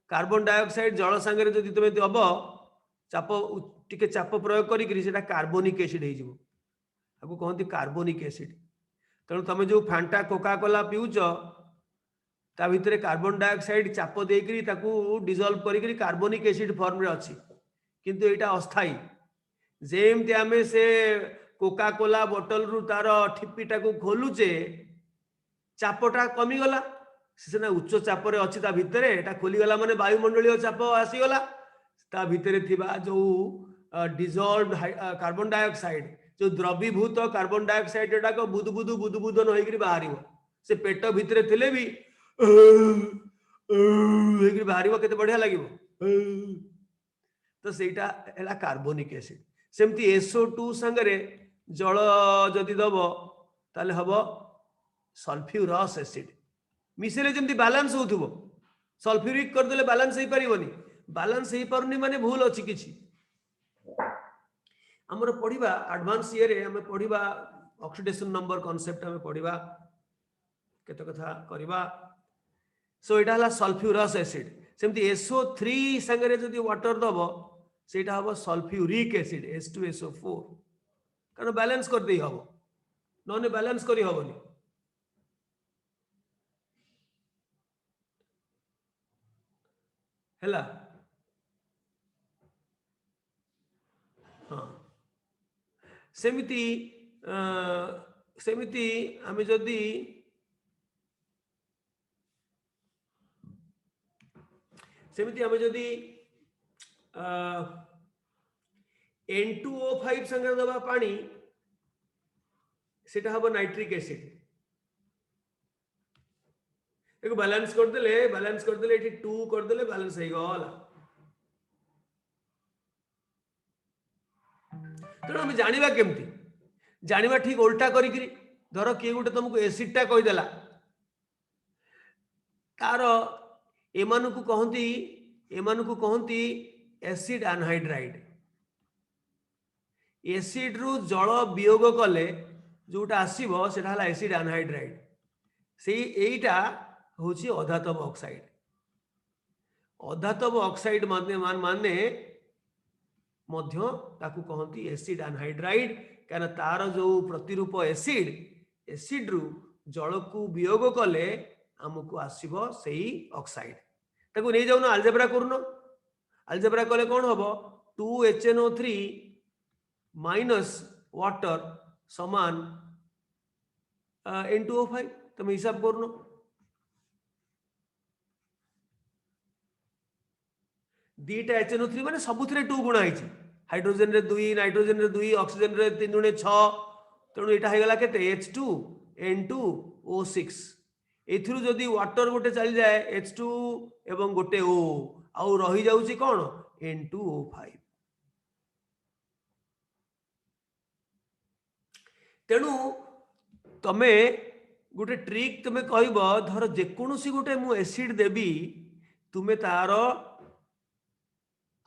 कार्बन डाइऑक्साइड जल सांगे जदि तुम दब चाप टिके चाप प्रयोग करी कार्बोनिक एसिड हो आपको कहते कार्बोनिक एसिड तेणु तुम जो फांटा कोका कोला पीउच ता भितर कार्बन डाइऑक्साइड चाप देकरी ताकू डिजॉल्व करी कार्बोनिक एसिड फॉर्म रे अछि किंतु एटा अस्थायी जेमते आमे से कोका कोला बोतल रु तार ठिप्पीटा को खोलुचे चापटा कमी गला सीना उच्च चापरे अच्छी ता भितर एटा खोली गला माने वायुमंडलीय चाप आसीगला ता भितर थिबा जो डिजॉल्व्ड कार्बन डाइऑक्साइड जो द्रवीभूत कार्बन डाइऑक्साइड एटा को बुदबुद न होइकरी बाहरिबो से पेट भितर थिले भी होइकरी बाहरिबो केते बढ़िया लागिबो तो सेटा एला कार्बोनिक एसिड सेमती SO2 संगरे जल जदि दब ताले हबो सल्फ्यूरस एसिड मिसेले जमती बैलेंस होथुबो सल्फ्यूरिक कर देले बैलेंस हे परिबोनी बैलेंस हे परनी माने भूल अछि किछि हमर पढिबा एडवांस ईयर रे हम पढिबा ऑक्सीडेशन नंबर कांसेप्ट हम पढिबा केते कथा करबा सो एटा हला सल्फ्यूरस एसिड सेमती SO3 संगे जदि वाटर दबो सेटा हबो सल्फ्यूरिक एसिड H2SO4 कारण बैलेंस कर देई हबो नने बैलेंस करी हबोनी हैला हाँ सेमिति सेमिति आमे जदि सेमिति आमे जदि N2O5 संगे दबा पानी सेटा हबो नाइट्रिक एसिड एक बैलेंस कर देले एठी 2 कर देले बैलेंस हे गला तेणु आम जाना केमती जाना ठीक उल्टा करी धर किए गोटे तुमको एसिडटा कहीदेला तार एमानकु कहती एसिड एनहाइड्राइड एसिड रु जल वियोग कले जोटा आसीबो सेटा हला एसिड एनहाइड्राइड से एटा होची अधातव ऑक्साइड माने मध्य ताकू कहती एसिड एनहाइड्राइड कारण तार जो प्रतिरूप एसिड रु जल को वियोग कले आमको आसीबो सेही ऑक्साइड ताकू नहीं जाउन अलजेब्रा करूनो अलजेब्रा कले कौन हबो 2HNO3 माइनस वाटर समान N2O5 तुम हिसाब करनो दीटा HNO3 माने सबुथिरे 2 गुणा हिची हाइड्रोजन रे 2 नाइट्रोजन रे 2 ऑक्सीजन रे 3 गुणे 6 तेणु एटा हेगला केते H2N2O6 एथिरु जदि वाटर गोटे चली जाए H2 एवं गोटे O आउ रही जाउची कोन N2O5 तेणु तमे गोटे ट्रिक तमे कहबो धर जेकोनोसी गोटे मु एसिड देबी तुमे तार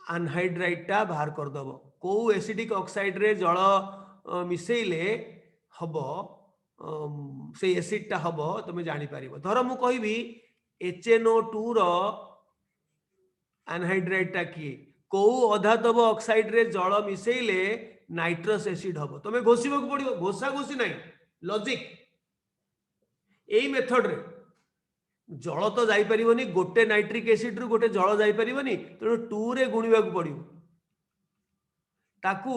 अनहाइड्राइड टा बाहर कर दबो को एसिडिक ऑक्साइड रे जल मिसेइले हबो से एसिड टा हबो तुमे जानि परिबो धर मु कहबी HNO2 रो अनहाइड्राइड टा की को अधातव ऑक्साइड रे जल मिसेइले नाइट्रस एसिड हबो तुमे घोषिबो पड़िबो घोषा घोषी नहीं लॉजिक एई मेथड रे जल तो जाई परिबोनी गोटे नाइट्रिक एसिड रु गोटे जल जाई परिबोनी तेणु 2 रे गुणिबा को पड़िबो ताकू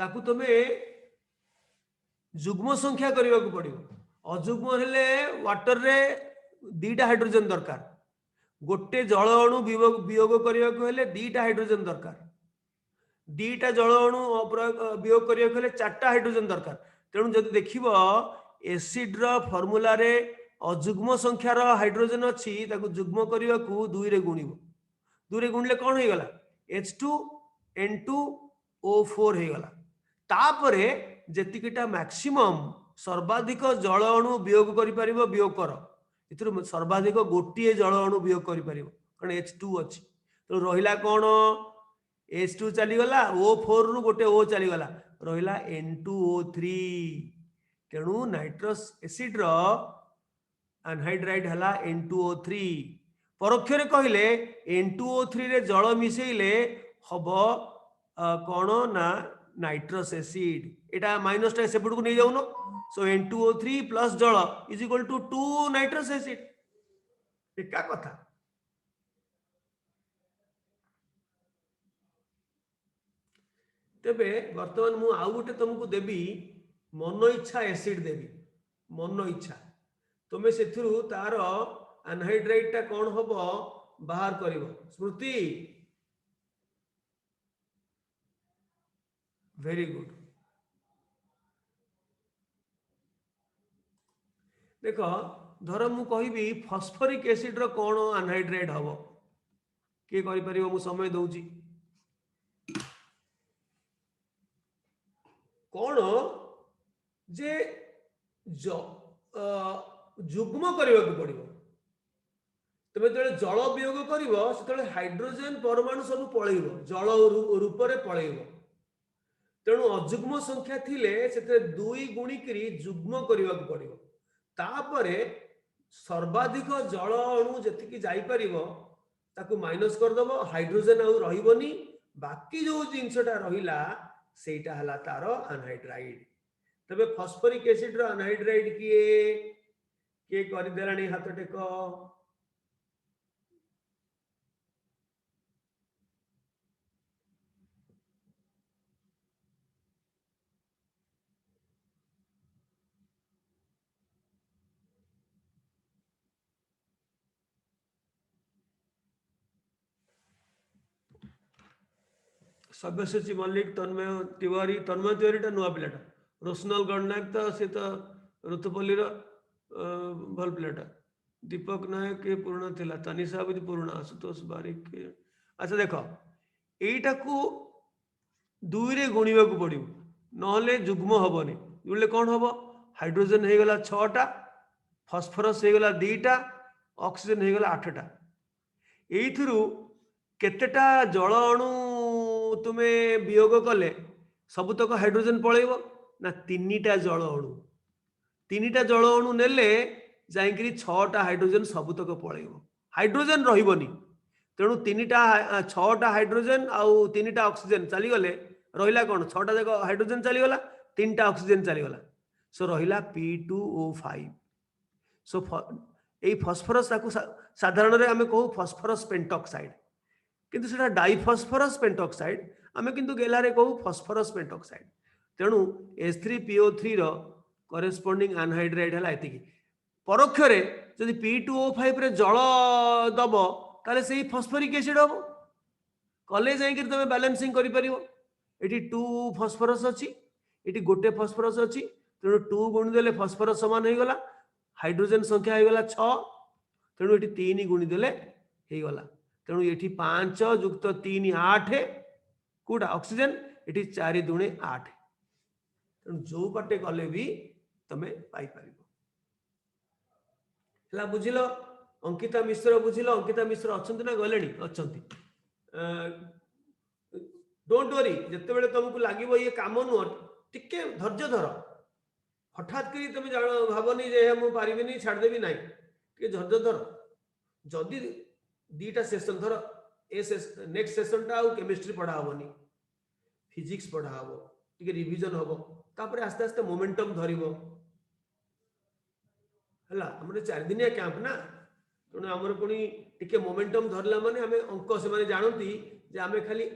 ताकू तमे जुग्म संख्या करबा को पड़िबो अजुग्म हेले वाटर रे दीटा हाइड्रोजन दरकार गोटे जल अणु वियोग करबा को हेले दीटा हाइड्रोजन दरकार दीटा जल अणु वियोग करबा को हेले चारटा हाइड्रोजन दरकार तेणु जदि देखिबो एसिड रो फार्मूला रे अजुग्म संख्यार हाइड्रोजन अच्छी ताकू जुग्म करने को 2 रे गुणिबो 2 रे गुणले कौन हो गला H2N2O4 हो गला तापरे जेतिकिटा मैक्सिमम सर्वाधिक जल अणु वियोग करि परिबो वियोग कर इतरु सर्वाधिक गोटिए जल अणु वियोग करि परिबो कारण H2 अछि तो रहिला कोन H2 चली गला O4 रु गोटे O चली गला रहिला N2O3 तेणु नाइट्रस एसिड रो अनहाइड्राइड हला N2O3 परोक्ष रे कहले N2O3 रे जल मिसेइले हबो कोन ना नाइट्रस एसिड एटा माइनस टा सेपट को नहीं जाउनो सो N2O3 प्लस जल is equal to 2 nitrous acid एका कथा तेबे वर्तमान मु आउ गोटे तुमको देबी मन इच्छा एसिड देबी मन इच्छा तुमे सेथिरु तार अनहाइड्राइड टा कोन हबो बाहर करिवो स्मृति वेरी गुड देखो धर मु कहबी फास्फोरिक एसिड रो कोन अनहाइड्राइड हबो के करि परिवो मु समय दउची कोन जे जो जुग्म करने को पड़ो तुम जो जल वियोग कर हाइड्रोजेन परमाणु सब पलैब जल रूप में पलैब तेणु अजुग्म संख्या थिले से 2 गुणिकी जुग्म करने को पड़ो तापर सर्वाधिक जल अणु जी जापर ताकू माइनस करदब हाइड्रोजेन आउ रही बाकी जो जिनसटा रहा सेटा हला तार अनहाइड्राइड तबे फॉस्फोरिक एसिड रो अनहाइड्राइड किए कर देलानी हाथ टेक सब्यसाची मल्लिक तन्मय तिवारी नुआ पिलाटा रोशनल गणनायक तो सी तो ऋतुपल्ली भल पिलाटा दीपक नायक ये पुराना थिला तनिषा भी पुराना आशुतोष बारिक अच्छा देख यहीटा को 2 रे गुणा को पड़ो ना जुग्म हेनी जुड़े कौन हम हाइड्रोजेन हो गला 6टा फॉस्फोरस हो गला 2टा ऑक्सीजन हो गला 8टा यू केतेटा जल अणु तुम्हें वियोग कले सबुतक हाइड्रोजेन पलैब ना 3टा जल अणु 3टा जल अणु नेले जाइकरी 6टा हाइड्रोजेन सबुतक पलैब हाइड्रोजेन रही तेणु 6टा हाइड्रोजेन आउ 3टा ऑक्सीजन चलीगले रहा कौन 6टा जाक हाइड्रोजेन चलीगला 3टा ऑक्सीजन चलीगला सो रहा P2O5 सो यही फॉस्फोरस साधारण आम कहू फॉस्फोरस पेंटॉक्साइड किंतु सेटा डाइफॉस्फोरस पेंटॉक्साइड आम किंतु गेलारे कहू फॉस्फोरस पेंटॉक्साइड तेणु H3PO3 रो करेस्पोंडिंग अनहाइड्राइड है एति परोक्ष रे जदि P2O5 रे जल दब ताले से फॉस्फोरिक एसिड हम कले जाइक तुम बैलेंसिंग करि परिबो एटी 2 फॉस्फोरस अच्छी ये गोटे फॉस्फोरस अच्छी तेणु 2 गुणी देले फॉस्फोरस समान हो गला हाइड्रोजेन संख्या हो गला 6 तेणु ये 3 गुणी देले हो गला तेणु ये 5 युक्त 3 8 कौटा ऑक्सीजन ये 4 दूणे 8 तेणु जो पटे गले भी तमें पाइपर बुझिल अंकिता मिश्र बुझिल अंकिता मिश्र अच्छा ना गले अच्छा डोंट वरी जिते बड़े तुमको लगे ये कम नुह टिके धैर्य धर हठात कर तुम भावनी जे मुझे पारिनी छाड़देवी ना धैर्य धर जदि 2टा सेशन धर नेक्स्ट सेशन टा केमिस्ट्री पढ़ा हेनी फिजिक्स पढ़ा हम टे रिविजन हम तापर आस्ते आस्ते मोमेंटम धर है आम 4 दिनिया कैंप ना तेणु आमर पुणी टिके मोमेंटम धरला माने आमे अंक से जानती जे आमे खाली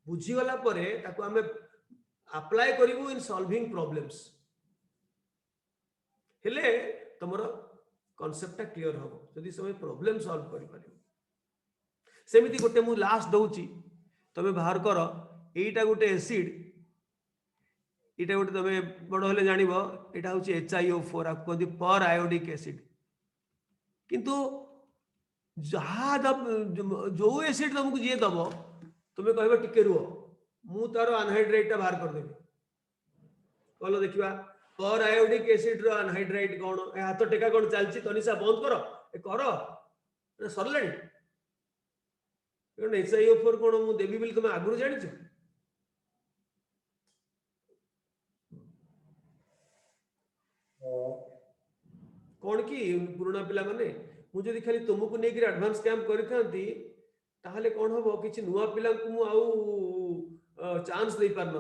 बुझीगला आम अप्लाई करूँ इन सॉल्विंग प्रॉब्लम्स हेले तुम कॉन्सेप्ट क्लियर हम जदि समय प्रॉब्लम सॉल्व कर सेमिति गोटे मु लास्ट दउची तमे बाहर कर एटा गोटे एसिड एटा गोटे तमे बड़ हेले जानिबो एटा होची HiO4 आपको कहती पर आयोडिक एसिड किंतु जहाँ जो एसिड तुमको जी दब तुम्हें कह टिके रुह मु तार अनहाइड्राइड टा बाहर करदेवी कल देखा पर आयोडिक एसिड रो अनहाइड्राइड कौन हाथ टेका कौन चलती तनिषा बंद कर सरला HiO4 कौन मु देवी बोली तुम आगुरी जानी कौन कि पुराना पिला माने मुझे खाली तुमको नहीं एडवांस कैंप करी ताहले कौन हम कि नुआ पिला चांस दे पार न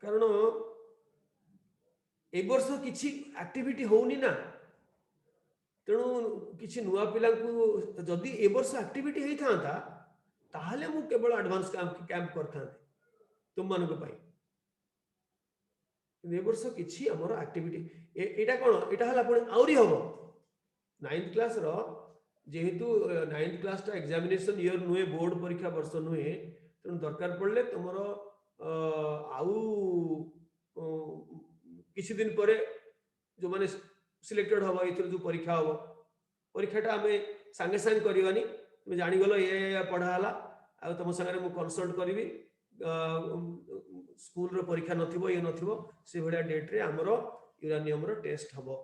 कारण ए वर्ष किसी एक्टिविटी होनी ना तेणु किसी नुआ पिला जदि ए वर्ष एक्टिविटी होता ताहले मु केवल एडवांस कैंप करता तुम मान ए वर्ष किसी आमर एक्टिविटी एटा कौन एटा पुणी आहरी हम 9th क्लास रो जेहेतु 9th क्लास टा एग्जामिनेशन ईयर नुहे बोर्ड परीक्षा वर्ष नुहे तेणु दरकार पड़े तुम आउ किसी दिन पर जो माने सिलेक्टेड हम ये जो परीक्षा हम परीक्षाटा आम सांगे सांगे करवानी तुम जानीगल ये पढ़ाला आ तुम सागर मुझे कनसल्ट करी स्कूल रो परीक्षा नथिबो ये नथिबो से भलिया डेट रे हमरो यूरानियम रो टेस्ट हबो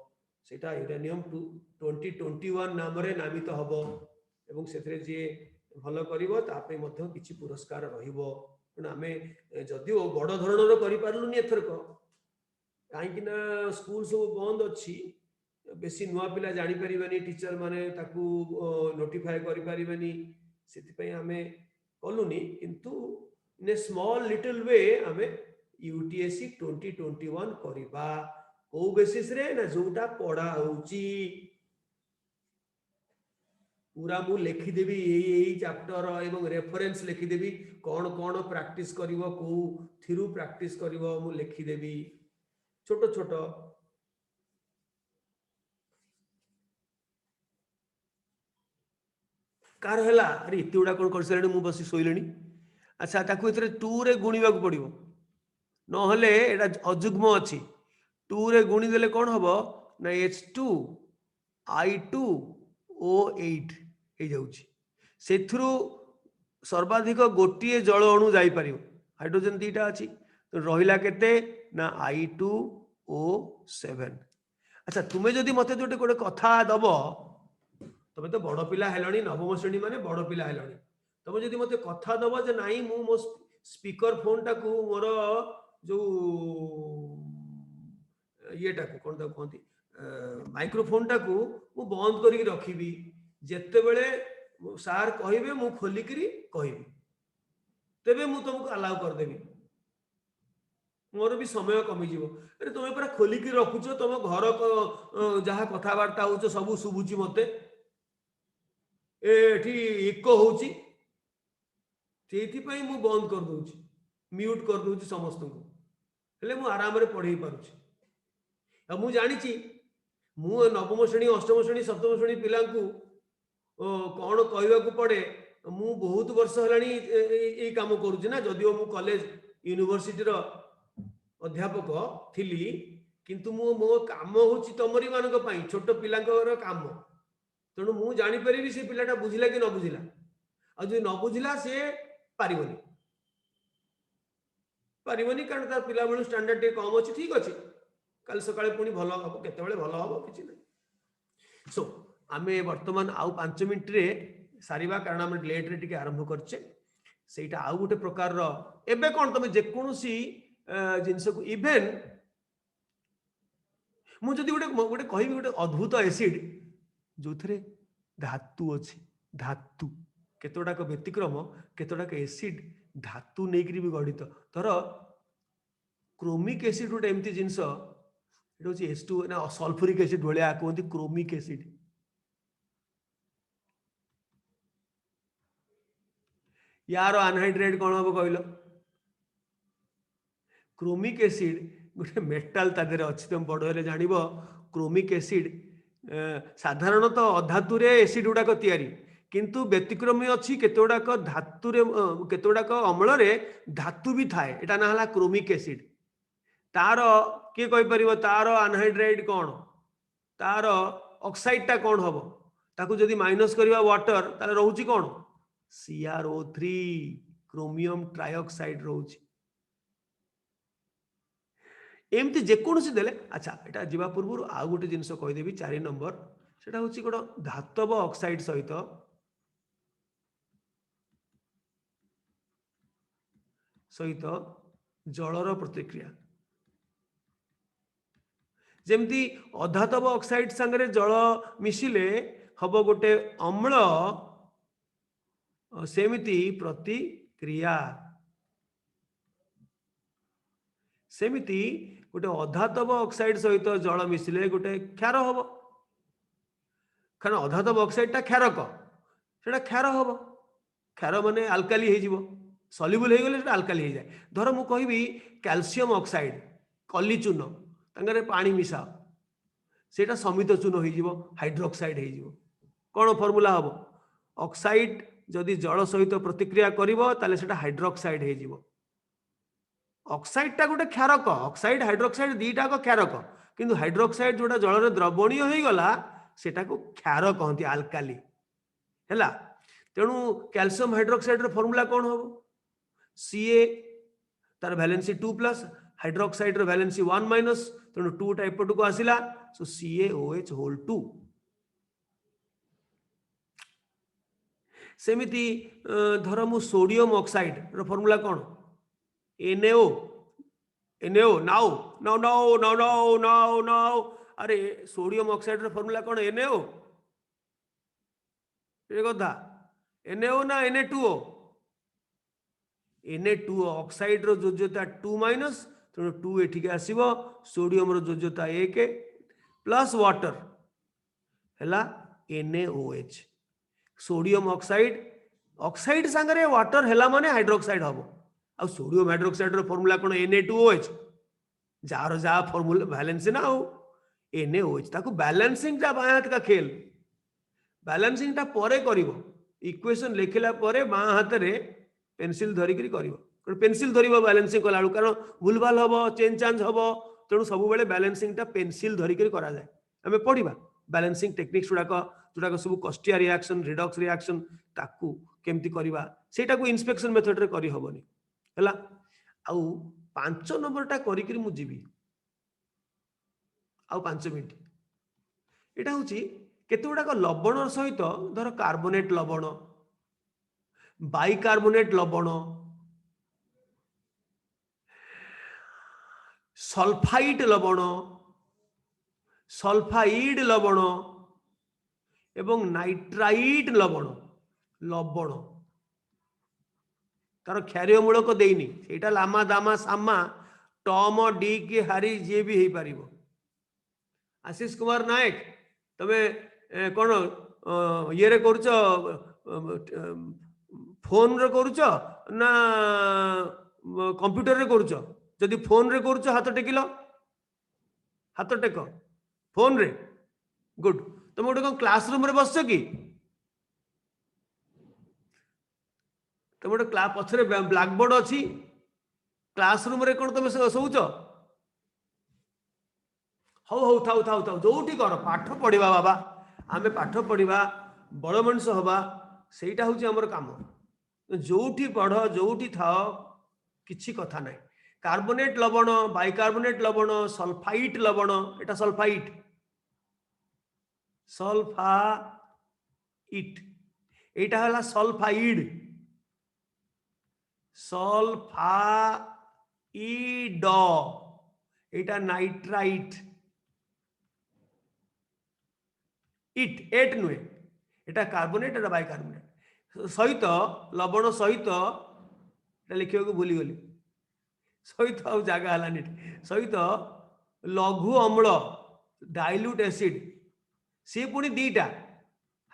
सेटा यूरानियम 2021 नाम रे नामित हबो एवं सेथरे जे भलो करिवो तापे मध्य किछि पुरस्कार रहिबो पण आमे जदिओ बड़ धरणर करि पारलुनी एथरक काहेकि ना स्कूल सब बंद अछि बेसी नुआ पिला जानी परिबानी टीचर माने ताकू नोटिफाई करि परिबानी सेति पय आमे कलुनी किंतु इन ए स्मॉल लिटिल वे आमे यूटीएससी 2021 करिबा को बेसिस रे ना जोटा पढ़ा होउची पूरा मु लिखि देबी एई चैप्टर एवं रेफरेंस लिखि देबी कोन कोन प्रैक्टिस करिवो को थिरु प्रैक्टिस करिवो मु लिखि देबी छोटो छोटो कार हला अरे इति उडा कोन करसलेनी मु बसी सोइलेनी अच्छा ताकू एतरे 2 रे गुणीबा को पड़िबो न हले एटा अजुग्म अछि 2 रे गुणी देले कोन हबो ना H2 I2 O8 हे जाउची सेथुरु सर्वाधिक गोटिए जल अणु जाई परियो हाइड्रोजन दीटा अछि तो रहिला केते ना I2O7 अच्छा तुमे जदि मते जोटे कोटे कथा दबो तबे तो बड़ पिला हेलणी नवम श्रेणी माने बड़ पिला हेलणी तबे जदि मते कथा दबो जे नाही मु मो स्पीकर फोन टाकू मोर जो येटा को कोन ता कहंती माइक्रोफोन टाकू मु बंद करी रखिबी जेते बेले सार कहिबे मु खोली करी कहिबी तेबे मु तुमको अलाउ कर देबी मोर भी समय कमी जीवो अरे तुमे पूरा खोली की रखुछो तुम घर जहा कथा वार्ता होचो सब सुबुची मते एठी इको होची सेठी पई मु बंद कर दोची म्यूट कर दोची समस्त को हेले मु आराम रे पढ़ी पारुची अब मु जानी छी मु नवम श्रेणी अष्टम श्रेणी सप्तम श्रेणी पिला को कौन कहवा को पड़े मु बहुत वर्ष हलानी ए काम करूची ना जदिओ मु कॉलेज यूनिवर्सिटी रो अध्यापक थिली किंतु मु मो काम होची तमरी मानक पई छोट पिलांकर काम तेणु मु जानी परिबी से पिलाटा बुझिला कि न बुझिला आ जे न बुझिला से पारिबनी कारण तार पिला बेलु स्टैंडर्ड टे कम अछि ठीक अछि कल सकाळे पुनी भलो हबो केते बेले भलो हबो किछि नै सो आमे वर्तमान आउ 5 मिनिट रे सारिबा कारण हम लेट रे टिके आरंभ करछे सेटा आउ गोटे प्रकार रो एबे कोन तमे जे कोनोसी जिंस को इवेन मु जदि गोटे गोटे कहिबी गोटे अद्भुत एसिड जोथरे धातु अछि धातु केतोडाक व्यतिक्रम केतोडाक एसिड धातु नेकरी भी गठित तर क्रोमिक एसिड गोटे एमती जिंस एटा होची H2 ना सल्फ्यूरिक एसिड भलिया कहंती क्रोमिक एसिड यार अनहाइड्रेट कोन हबो कहलो क्रोमिक एसिड गोटे मेटल तादेरे अछि तुम बडले जानिबो क्रोमिक एसिड साधारणतः अधातु रे एसिड गुडा तैयारी किंतु व्यतिक्रमी अच्छी केतोडाक धातु रे केतोडाक अम्ल रे धातु भी थाए एटा ना हला क्रोमिक एसिड तार के कहि परिबो तार अनहाइड्रेट कोन तार ऑक्साइड टा कोन हबो ताकू जदी माइनस करिवा वाटर ताले रहउची कोन CrO3 क्रोमियम ट्राइऑक्साइड रहउची एमती जेकोसी देले अच्छा एटा जीवा पूर्व आ गोटे जिंस कहि देबी 4 नंबर सेटा होची कोन धातव ऑक्साइड सहित जलर प्रतिक्रिया जेमती अधातव ऑक्साइड संगे जल मिशिले हबो गोटे अम्ल सेमिति प्रतिक्रिया सेमिति गोटे अधातव ऑक्साइड सहित जल मिशिले गोटे क्षार हबो कारण अधातव ऑक्साइड टा क्षारक सेटा क्षार हबो क्षार माने अल्काली हे जिवो सॉल्युबल हे गेले सेटा अल्काली हे जाय धर मु कहिबी कैल्शियम ऑक्साइड कली चून तांगरे पानी मिसा सेटा समित चून हो जिवो हाइड्रोक्साइड हे जिवो कोन फार्मूला हबो ऑक्साइड जदि जल सहित प्रतिक्रिया करिवो ताले सेटा हाइड्रोक्साइड हे जिवो ऑक्साइड टा गोटे क्षारक ऑक्साइड हाइड्रोक्साइड दीटा को क्षारक किंतु हाइड्रोक्साइड जोटा जल रे द्रवणीय हो गला सेटा को क्षार कहंती अल्काली हैला तेणु कैल्शियम हाइड्रोक्साइड रो फार्मूला कोन हबो Ca तार वैलेंसी 2+ हाइड्रोक्साइड रो वैलेंसी 1 माइनस तेणु 2 टा एपट को आसिला सो CaOH होल 2 सेमिति धर मु सोडियम ऑक्साइड रो फार्मूला कोन NaO now now now now now now now अरे सोडियम ऑक्साइड रो फार्मूला कोन NaO ये कथा NaO ना Na2O Na2O ऑक्साइड रो जोज्यता 2 माइनस तेणु 2 एठिके आसीबो सोडियम रो जोज्यता 1 प्लस वाटर हैला NaOH सोडियम ऑक्साइड संगरे वाटर हैला माने हाइड्रोक्साइड हबो आ सोडियम हाइड्रोक्साइड रो फार्मूला कोन Na2OH jar जा फार्मूला बैलेंस ना हो NaOH ताको बैलेंसिंग ता बाया हाथ का खेल बैलेंसिंग ता परे करिवो इक्वेशन लिखिला परे बाया हाथ रे पेंसिल धरि करी करिवो पेंसिल धरिवो बैलेंसिंग कला कारण भूलभाल हबो चेंज चांज हबो तेणु सब बेले बैलेंसिंग टा पेंसिल धरि करी करा जाय हमें पढ़िबा बैलेंसिंग टेक्निक्स जुड़ाक सब कस्टिया रिएक्शन रिडक्स रिएक्शन ताकू केमती करबा सेटा को इंस्पेक्शन मेथड रे करी हबनी हला आउ 5 नंबर टा करी करी मु जीवी आउ 5 मिनिट एटा होची केते गुडा लवण सहित धर कार्बोनेट लवण बाइकार्बोनेट लवण सल्फाइड लवण सल्फाइड लवण एवं नाइट्राइट लवण लवण तार क्षारीय मूलक देनी सेटा लामा दामा सामा टम डी के हारी जे भी हे पारिबो आशीष कुमार नायक तमे कोन ये रे करूछ फोन रे करूछ ना कंप्यूटर रे करूछ जदि फोन रे करूछ हाथ टेकिलो हाथ टेक फोन रे गुड तुम गोटे कौन क्लासरूम रे बसछ कि तुम गोटे पछरे ब्लैक बोर्ड अच्छी क्लासरूम रे कौन तुम शोच हौ हौ थाउ थाउ थाउ जोठी कर पाठ पढ़िबा बाबा आमे पाठ पढ़िबा बड़ मनुष्य हवा सेटा होची हमर काम जोठी पढ़ जोठी थाओ किछि कथा नै कार्बोनेट लवण बाइकार्बोनेट लवण सल्फाइट लवण एटा सल्फाइट सल्फाइट एटा हला sulphide sulphide Etah nitrite it at नुए Etah carbonate Etah bicarbonate सहित लवण सहित एटा लिखिया को भूली गली सहित आ जगह हलानी सहित लघु अम्ल डाइल्यूट एसिड सी पुणी दीटा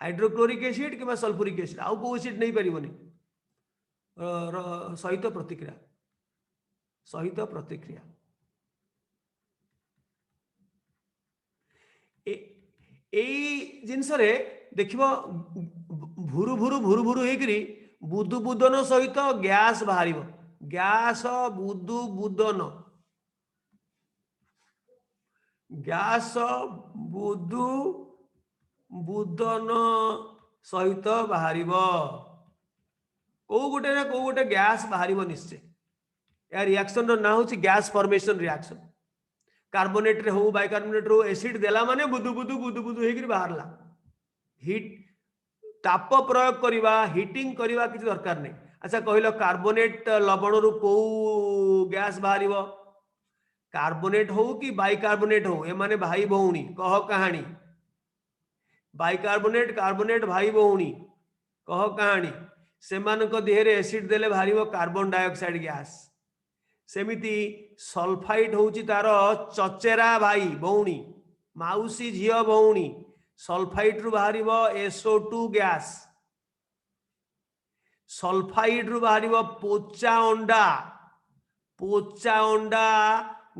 हाइड्रोक्लोरिक एसिड कि सल्फ्यूरिक एसिड आउ को एसिड नहीं पारिबनी सहित प्रतिक्रिया जिनस देखिबो भुरु भुरु भुरु भुरु हेकरी बुदु बुदन सहित gas बाहरिबो gas बुदु Budan gas बुदु Budan सहित बाहरिबो को गोटे गैस बाहरिबो निश्चय या रिएक्शन रो ना होची गैस फॉर्मेशन रिएक्शन कार्बोनेट रे हो बाइकार्बोनेट रो एसिड देला माने बुदु बुदु बुदु बुदु हेकरी बाहरला हीट ताप प्रयोग करिबा हीटिंग करिबा किछि दरकार नै अच्छा कहिलो कार्बोनेट लवण रो को गैस बाहरिबो कार्बोनेट हो कि बाइकार्बोनेट हो ए माने भाई भौणी कह कहानी बाइकार्बोनेट कार्बोनेट भाई भौणी कह कहानी सेमानक देहरे एसिड देले बाहरिबो कार्बन डाइऑक्साइड गैस सेमिति सल्फाइड होची तार चचेरा भाई भौणी माउसी झियो भौणी सल्फाइड रु बाहरिबो SO2 गैस सल्फाइड रु बाहरिबो पोचा अंडा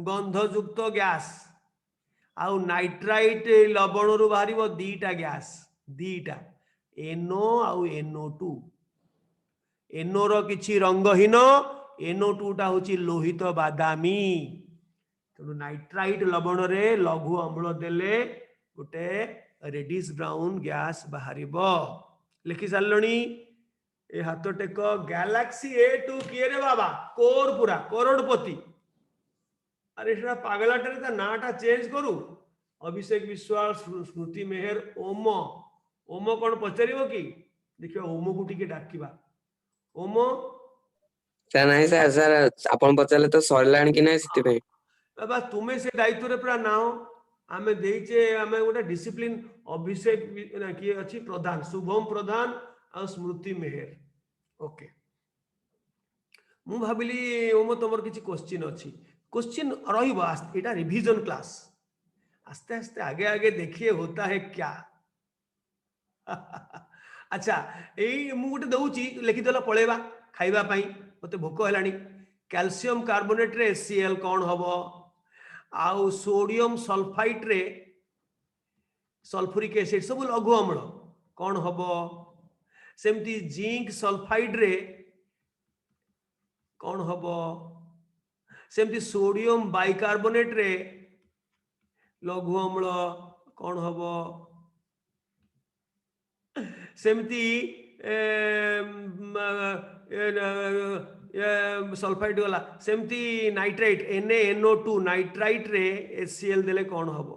गंधयुक्त गैस आउ नाइट्राइट लवण रु बाहरिबो दीटा गैस दीटा NO आउ NO2 NO रो किछि रंगहीन NO2 टा होची लोहित बादामी तेणु नाइट्राइट लवण रे लघु अम्ल देले गोटे रेडिश ब्राउन गैस बाहरिबो लिखि सारलणी ए हाथ टेक गैलेक्सी A2 किए रे बाबा कोर पूरा करोड़पति अरे सेटा पागलाटे ता नाटा चेंज करू अभिषेक विश्वास स्मृति मेहर ओम ओम कौन पचारिबो कि देखियो ओम को टिके डाकिबा ओम सर नहीं सर सर अपन पचारे तो सरलाणी कि नहीं सिटी पे बाबा तुम्हें से दायित्व रे पूरा नाओ आमे देइचे आमे गोटे डिसिप्लिन अभिषेक ना किए अछि प्रधान शुभम प्रधान आ स्मृति मेहर ओके मु भाबिली ओम तमर किछि क्वेश्चन अछि क्वेश्चन रहिबो एटा रिवीजन क्लास आस्ते आस्ते आगे आगे देखिए होता है क्या अच्छा यही मु गोटे दउची लिखिदेला पळेबा खाइबा पई मते भोक हेलानी कैल्शियम कार्बोनेट रे HCl कौन हबो आउ सोडियम सल्फाइट रे सल्फ्यूरिक एसिड सब लघु अम्ल कौन हबो सेमती जिंक सल्फाइड रे कौन हबो सेमती सोडियम बाइकार्बोनेट रे लघु अम्ल कौन हबो सेमती सल्फाइड वाला सेमती नाइट्राइट NaNO2 नाइट्राइट रे HCl देले कौन हबो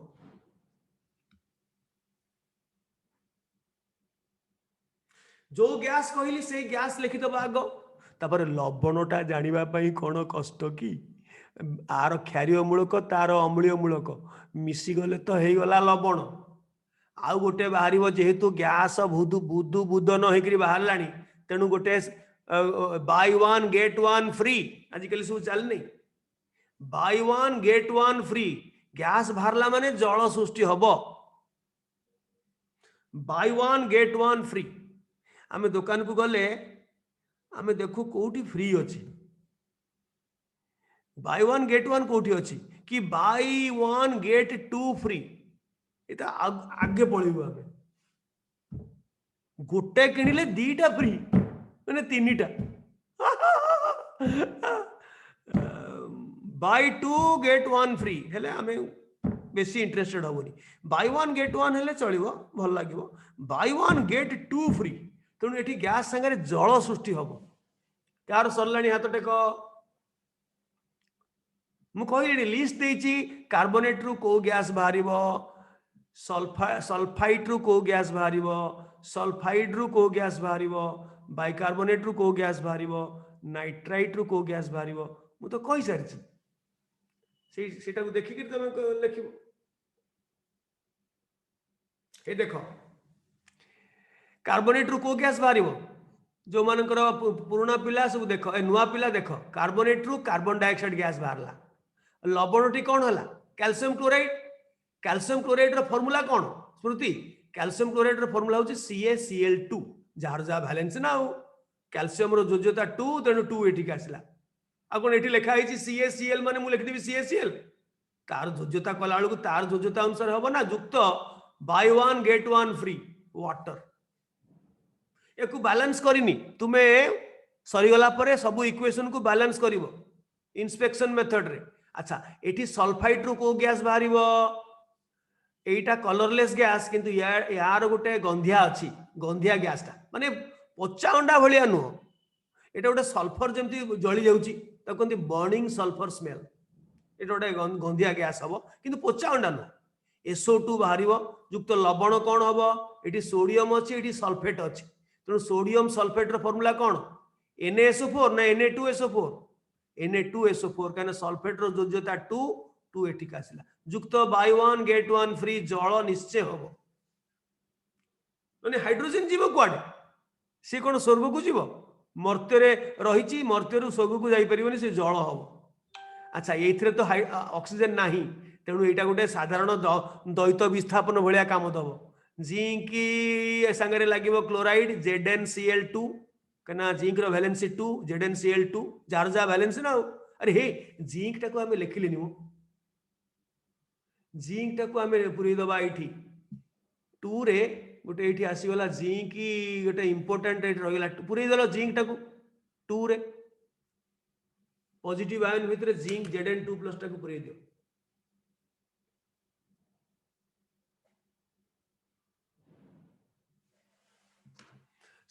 जो गैस कहली से गैस लिखि दबा आगो तापर लवणटा जानिबा पई कोन कष्ट की आर क्षारीय मूलक तार अम्लीय मूलक मिसी गले तो हे गला लवण आउ गोटे बाहरिबो जेहेतु गैस बुदु बुदु बुदन होइकरी बाहरलानी तेनु गोटे buy one get one free आजिकल सब चलनी buy one get one free gas बाहरला माने जल सृष्टि हबो buy one get one free आमे दुकान को गले आमे देखु कोठी फ्री अछि बाय वन गेट वन कोठी अछि कि buy one get two free एटा आगे पळिबो आमे गोटे किनिले दीटा फ्री माने तीनटा buy two get one free हेले आमे बेसी इंटरेस्टेड होबनी बाय वन गेट वन हेले चलिबो भल लागिबो buy one get two free तेणु एठी गैस संगे जल सृष्टि हबो कार सरलाणी हाथ टेक मु कहली लिस्ट देइची कार्बोनेट रु को गैस बाहरिबो सल्फाइट रु को गैस बाहरिबो सल्फाइड रु को गैस बाहरिबो बाइकार्बोनेट रु को गैस बाहरिबो नाइट्राइट रु को गैस बाहरिबो मु तो कहि सारछि सेटा को देखि कि तमे लिखिबो ए देखो कार्बोनेट रु को गैस बाहरिबो जो मानकर पुराना पिला सब देख नुआ पिला देख कार्बोनेट रु कार्बन डाइऑक्साइड गैस बाहरला लवणटी कौन हला कैल्शियम क्लोराइड रो फार्मूला कौन स्मृति कैल्शियम क्लोराइड रो फार्मूला होची CaCl2 जार जा बैलेंस ना हो कैल्शियम रो योज्यता 2 तेनु 2 एठी आसला आ कोन एठी लिखा है CaCl माने मु लिख देबी CaCl तार योज्यता कला को तार योज्यता अनुसार हबो ना युक्त buy one get one free water एको बैलेंस करिनी तुमे सरीगला परे सब इक्वेशन को बैलेंस करिवो इंस्पेक्शन मेथड रे अच्छा एठी सल्फाइड रु को गैस बाहरिबो एटा कलरलेस गैस किंतु यार गोटे गंधिया अछि गंधिया गैसटा माने पचा अंडा भलिया नु एटा गोटे सल्फर जेमति जळी जाउची त कोंती बर्निंग सल्फर स्मेल एटा गोटे गंधिया गैस हबो किंतु पचा अंडा नु SO2 बाहरिबो युक्त लवण कोन हबो एठी सोडियम अछि एठी सल्फेट अछि तो सोडियम सल्फेट रो फार्मूला कौन NaSO4 ना Na2SO4 Na2SO4 कहना सल्फेट रो योज्यता 2 2 एठी आसिला युक्त buy one get one free जल निश्चय हबो माने हाइड्रोजन जीव कुआडे से कोन स्वर्ग को जीव मर्त्य रे रहिची मर्त्य रु स्वर्ग को जाई परिबनी से जल हबो अच्छा एथिरे तो ऑक्सीजन नाही तेणु एटा गोटे साधारण द्वैत विस्थापन भलिया काम दबो जिंक संगे लगे क्लोराइड ZnCl2 कना जिंक रो वैलेंसी 2 ZnCl2 जार जा वैलेंसी ना अरे हे जिंक टाको हमें लिखिलेनी मो जिंक टाको हमें पुरी दबा एठी 2 रे गोटे एठी आसी गला जिंक गोटे इंपोर्टेंट एठी रहिला पुरी दलो जिंक टाको 2 रे पॉजिटिव आयन भितरे जिंक Zn2+ टाको पुरी दियो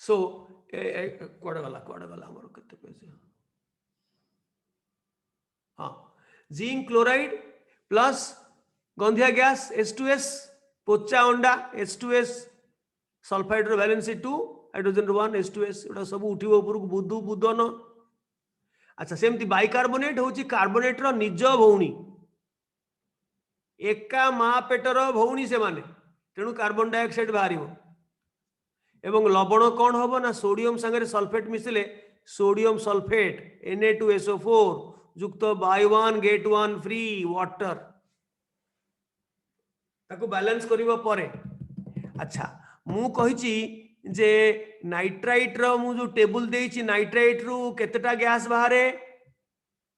सो कोड गला हमर कते पैसे हाँ जिंक क्लोराइड प्लस गंधिया गैस H2S पोचा अंडा H2S सल्फाइड रो वैलेंसी 2 हाइड्रोजन 1 H2S एटा सब उठिबो ऊपर को बुधु बुधन। अच्छा सेमती बाइकार्बोनेट होची कार्बोनेट रो निज भौणी एका माँ पेटर भौणी से माने तेणु कार्बन डाइऑक्साइड बाहरिबो एवं लवण कौन हम ना सोडियम संगे सल्फेट मिसिले सोडियम सल्फेट Na2SO4 युक्त buy one get one free water ताको बैलेंस करिबो परे। अच्छा मु कहिची जे नाइट्राइट रो मु जो टेबल देइची नाइट्राइट रु केतेटा गैस बाहरे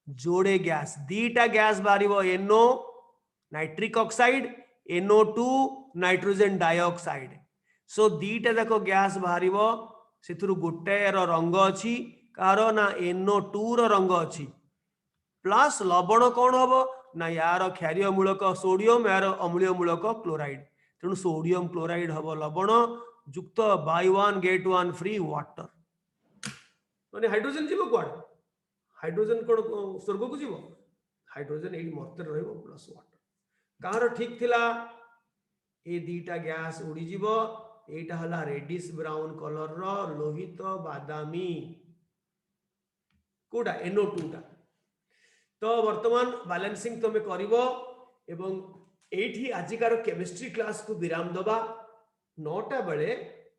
जोड़े गैस दीटा गैस बाहरिबो NO nitric oxide NO2 nitrogen dioxide so दीटा जाको गैस बाहरिबो सेथुरु गोटे रो रंग अछि कार ना NO2 रो रंग अछि प्लस लवण कौन हबो ना यार क्षारीय मूलक सोडियम यार अम्लीय मूलक क्लोराइड तेणु सोडियम क्लोराइड हबो लवण युक्त buy one get one free water माने हाइड्रोजन जीव कोड हाइड्रोजन कोड स्वर्ग को जीव हाइड्रोजन एई मर्ते रहइबो प्लस वाटर कार ठीक थिला ए दीटा गैस उड़ी जीव एटा हला रेडिश ब्राउन कलर रो लोहित बादामी कोडा NO2 टा तो वर्तमान बैलेंसिंग तुम करिवो एवं एठी आजिकार केमिस्ट्री क्लास को विराम दबा 9टा बेले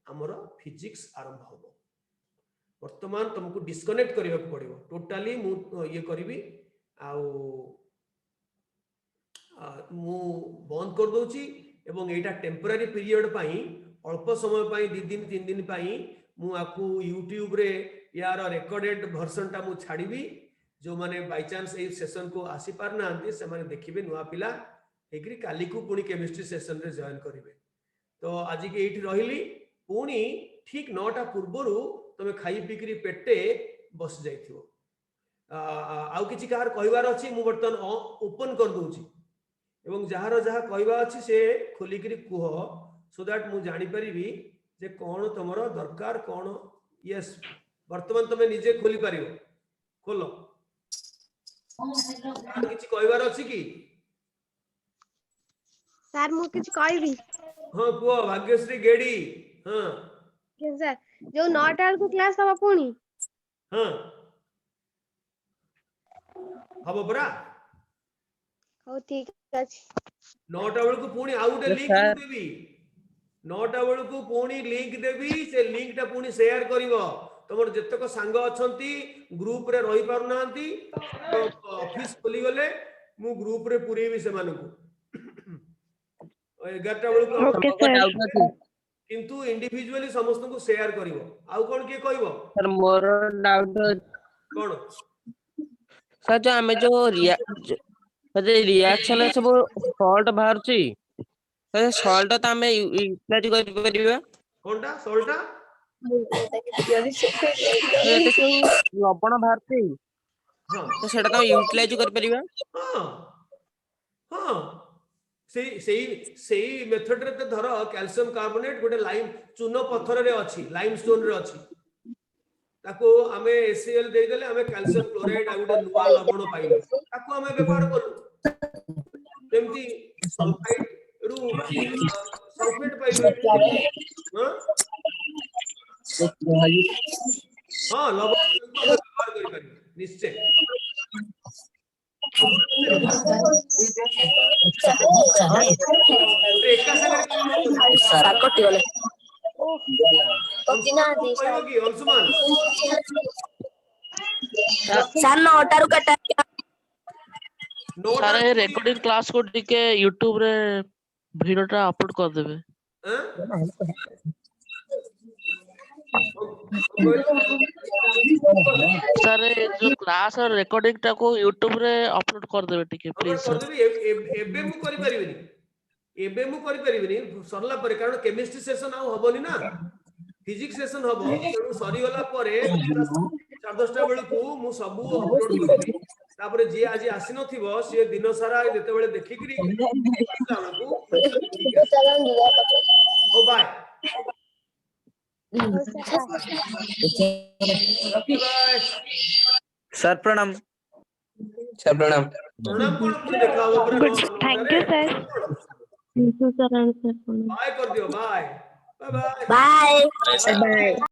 हमर फिजिक्स आरंभ होबो वर्तमान तुमको डिस्कनेक्ट करिवा पड़िबो टोटली मु ये करिवि आउ मु बंद कर दोची एवं एटा टेम्पररी पीरियड पाई अल्प समय पाई 2 दिन 3 दिन पाई मु आकु यूट्यूब रे यार रिकॉर्डेड वर्जन टा मु छाड़ीबी जो माने बाय चांस ए सेशन को आसी पार नांती से माने देखिबे नुआ पिला एकरी काली को पुनी केमिस्ट्री सेशन रे जॉइन करिवे तो आज के एठी रहिली पुनी ठीक 9टा पूर्वरु तमे खाई पिकरी पेटे बस जाइथिबो आउ किछि कार कहिवार अछि मु बर्तन ओपन कर दोछि एवं जहार जहा कहिबा अछि से खोलिकरी कुह सो दैट मु जानि परिबी जे कोन तमरो दरकार कोन यस वर्तमान तमे निजे खोली परिबो खोलो किछि कहिवार अछि कि सर मु किछ कहबी हां कुह भाग्यश्री गेडी हां के सर जो 9टा को क्लास हबा पुनी हां हबो बरा हो ठीक अछि 9टा बेल को पुनी आउ गोटे लिंक देबी 9टा बेल को पुनी लिंक देबी से लिंक टा पुनी शेयर करिवो तमर जतक सांग अछंती ग्रुप रे रहि पार नांती तो ऑफिस खोली गले मु ग्रुप रे पुरेबी से मानकु 11टा बेल को ओके सर किंतु इंडिविजुअली समस्त को शेयर करिवो आउ कोन के कहइबो सर मोर डाउट कोन सर जो हमें जो रिएक्शन सब सॉल्ट बाहर छी सर सॉल्ट तो हमें यूटिलाइज कर परिबा कोनटा सॉल्टा एते सब लवण बाहर छी हां तो सेटा तो यूटिलाइज कर परिबा हां हां सेई मेथड रे तो धर कैल्शियम कार्बोनेट गोटे लाइम चूनो पत्थर रे अछि लाइमस्टोन रे अछि ताको हमें HCl दे देले हमें कैल्शियम क्लोराइड आ गोटे नुवा लवण पाइलो ताको हमें व्यवहार करू जेमती सल्फाइड रु सल्फेट पाइलो हां हां लवण को हमें व्यवहार करि पारि निश्चय एका संगे काम होबो सर कटि गले कहबो कि अंशुमान सर 9टा रु कटा नोटा सारे रेकॉर्डिंग क्लास को टिके यूट्यूब रे वीडियो टा अपलोड कर देबे सारे जो क्लास और रिकॉर्डिंग टा को यूट्यूब रे अपलोड कर देबे टिके प्लीज कर सर देबी एबे मु करि परिबिनी सरला पर कारण केमिस्ट्री सेशन आ हबनी ना फिजिक्स सेशन हबो तेणु सरी गला परे 10:30 बेल को मु सब अपलोड करबी तापर जे आज आसी नथिबो से दिन सारा जते बेले देखिकरी आसला ओ बाय बाय सर प्रणाम सर प्रणाम प्रणाम कोण पुणी देखा हो पुरा Good. Thank you, sir. Sir answer bye कर दियो bye bye bye bye bye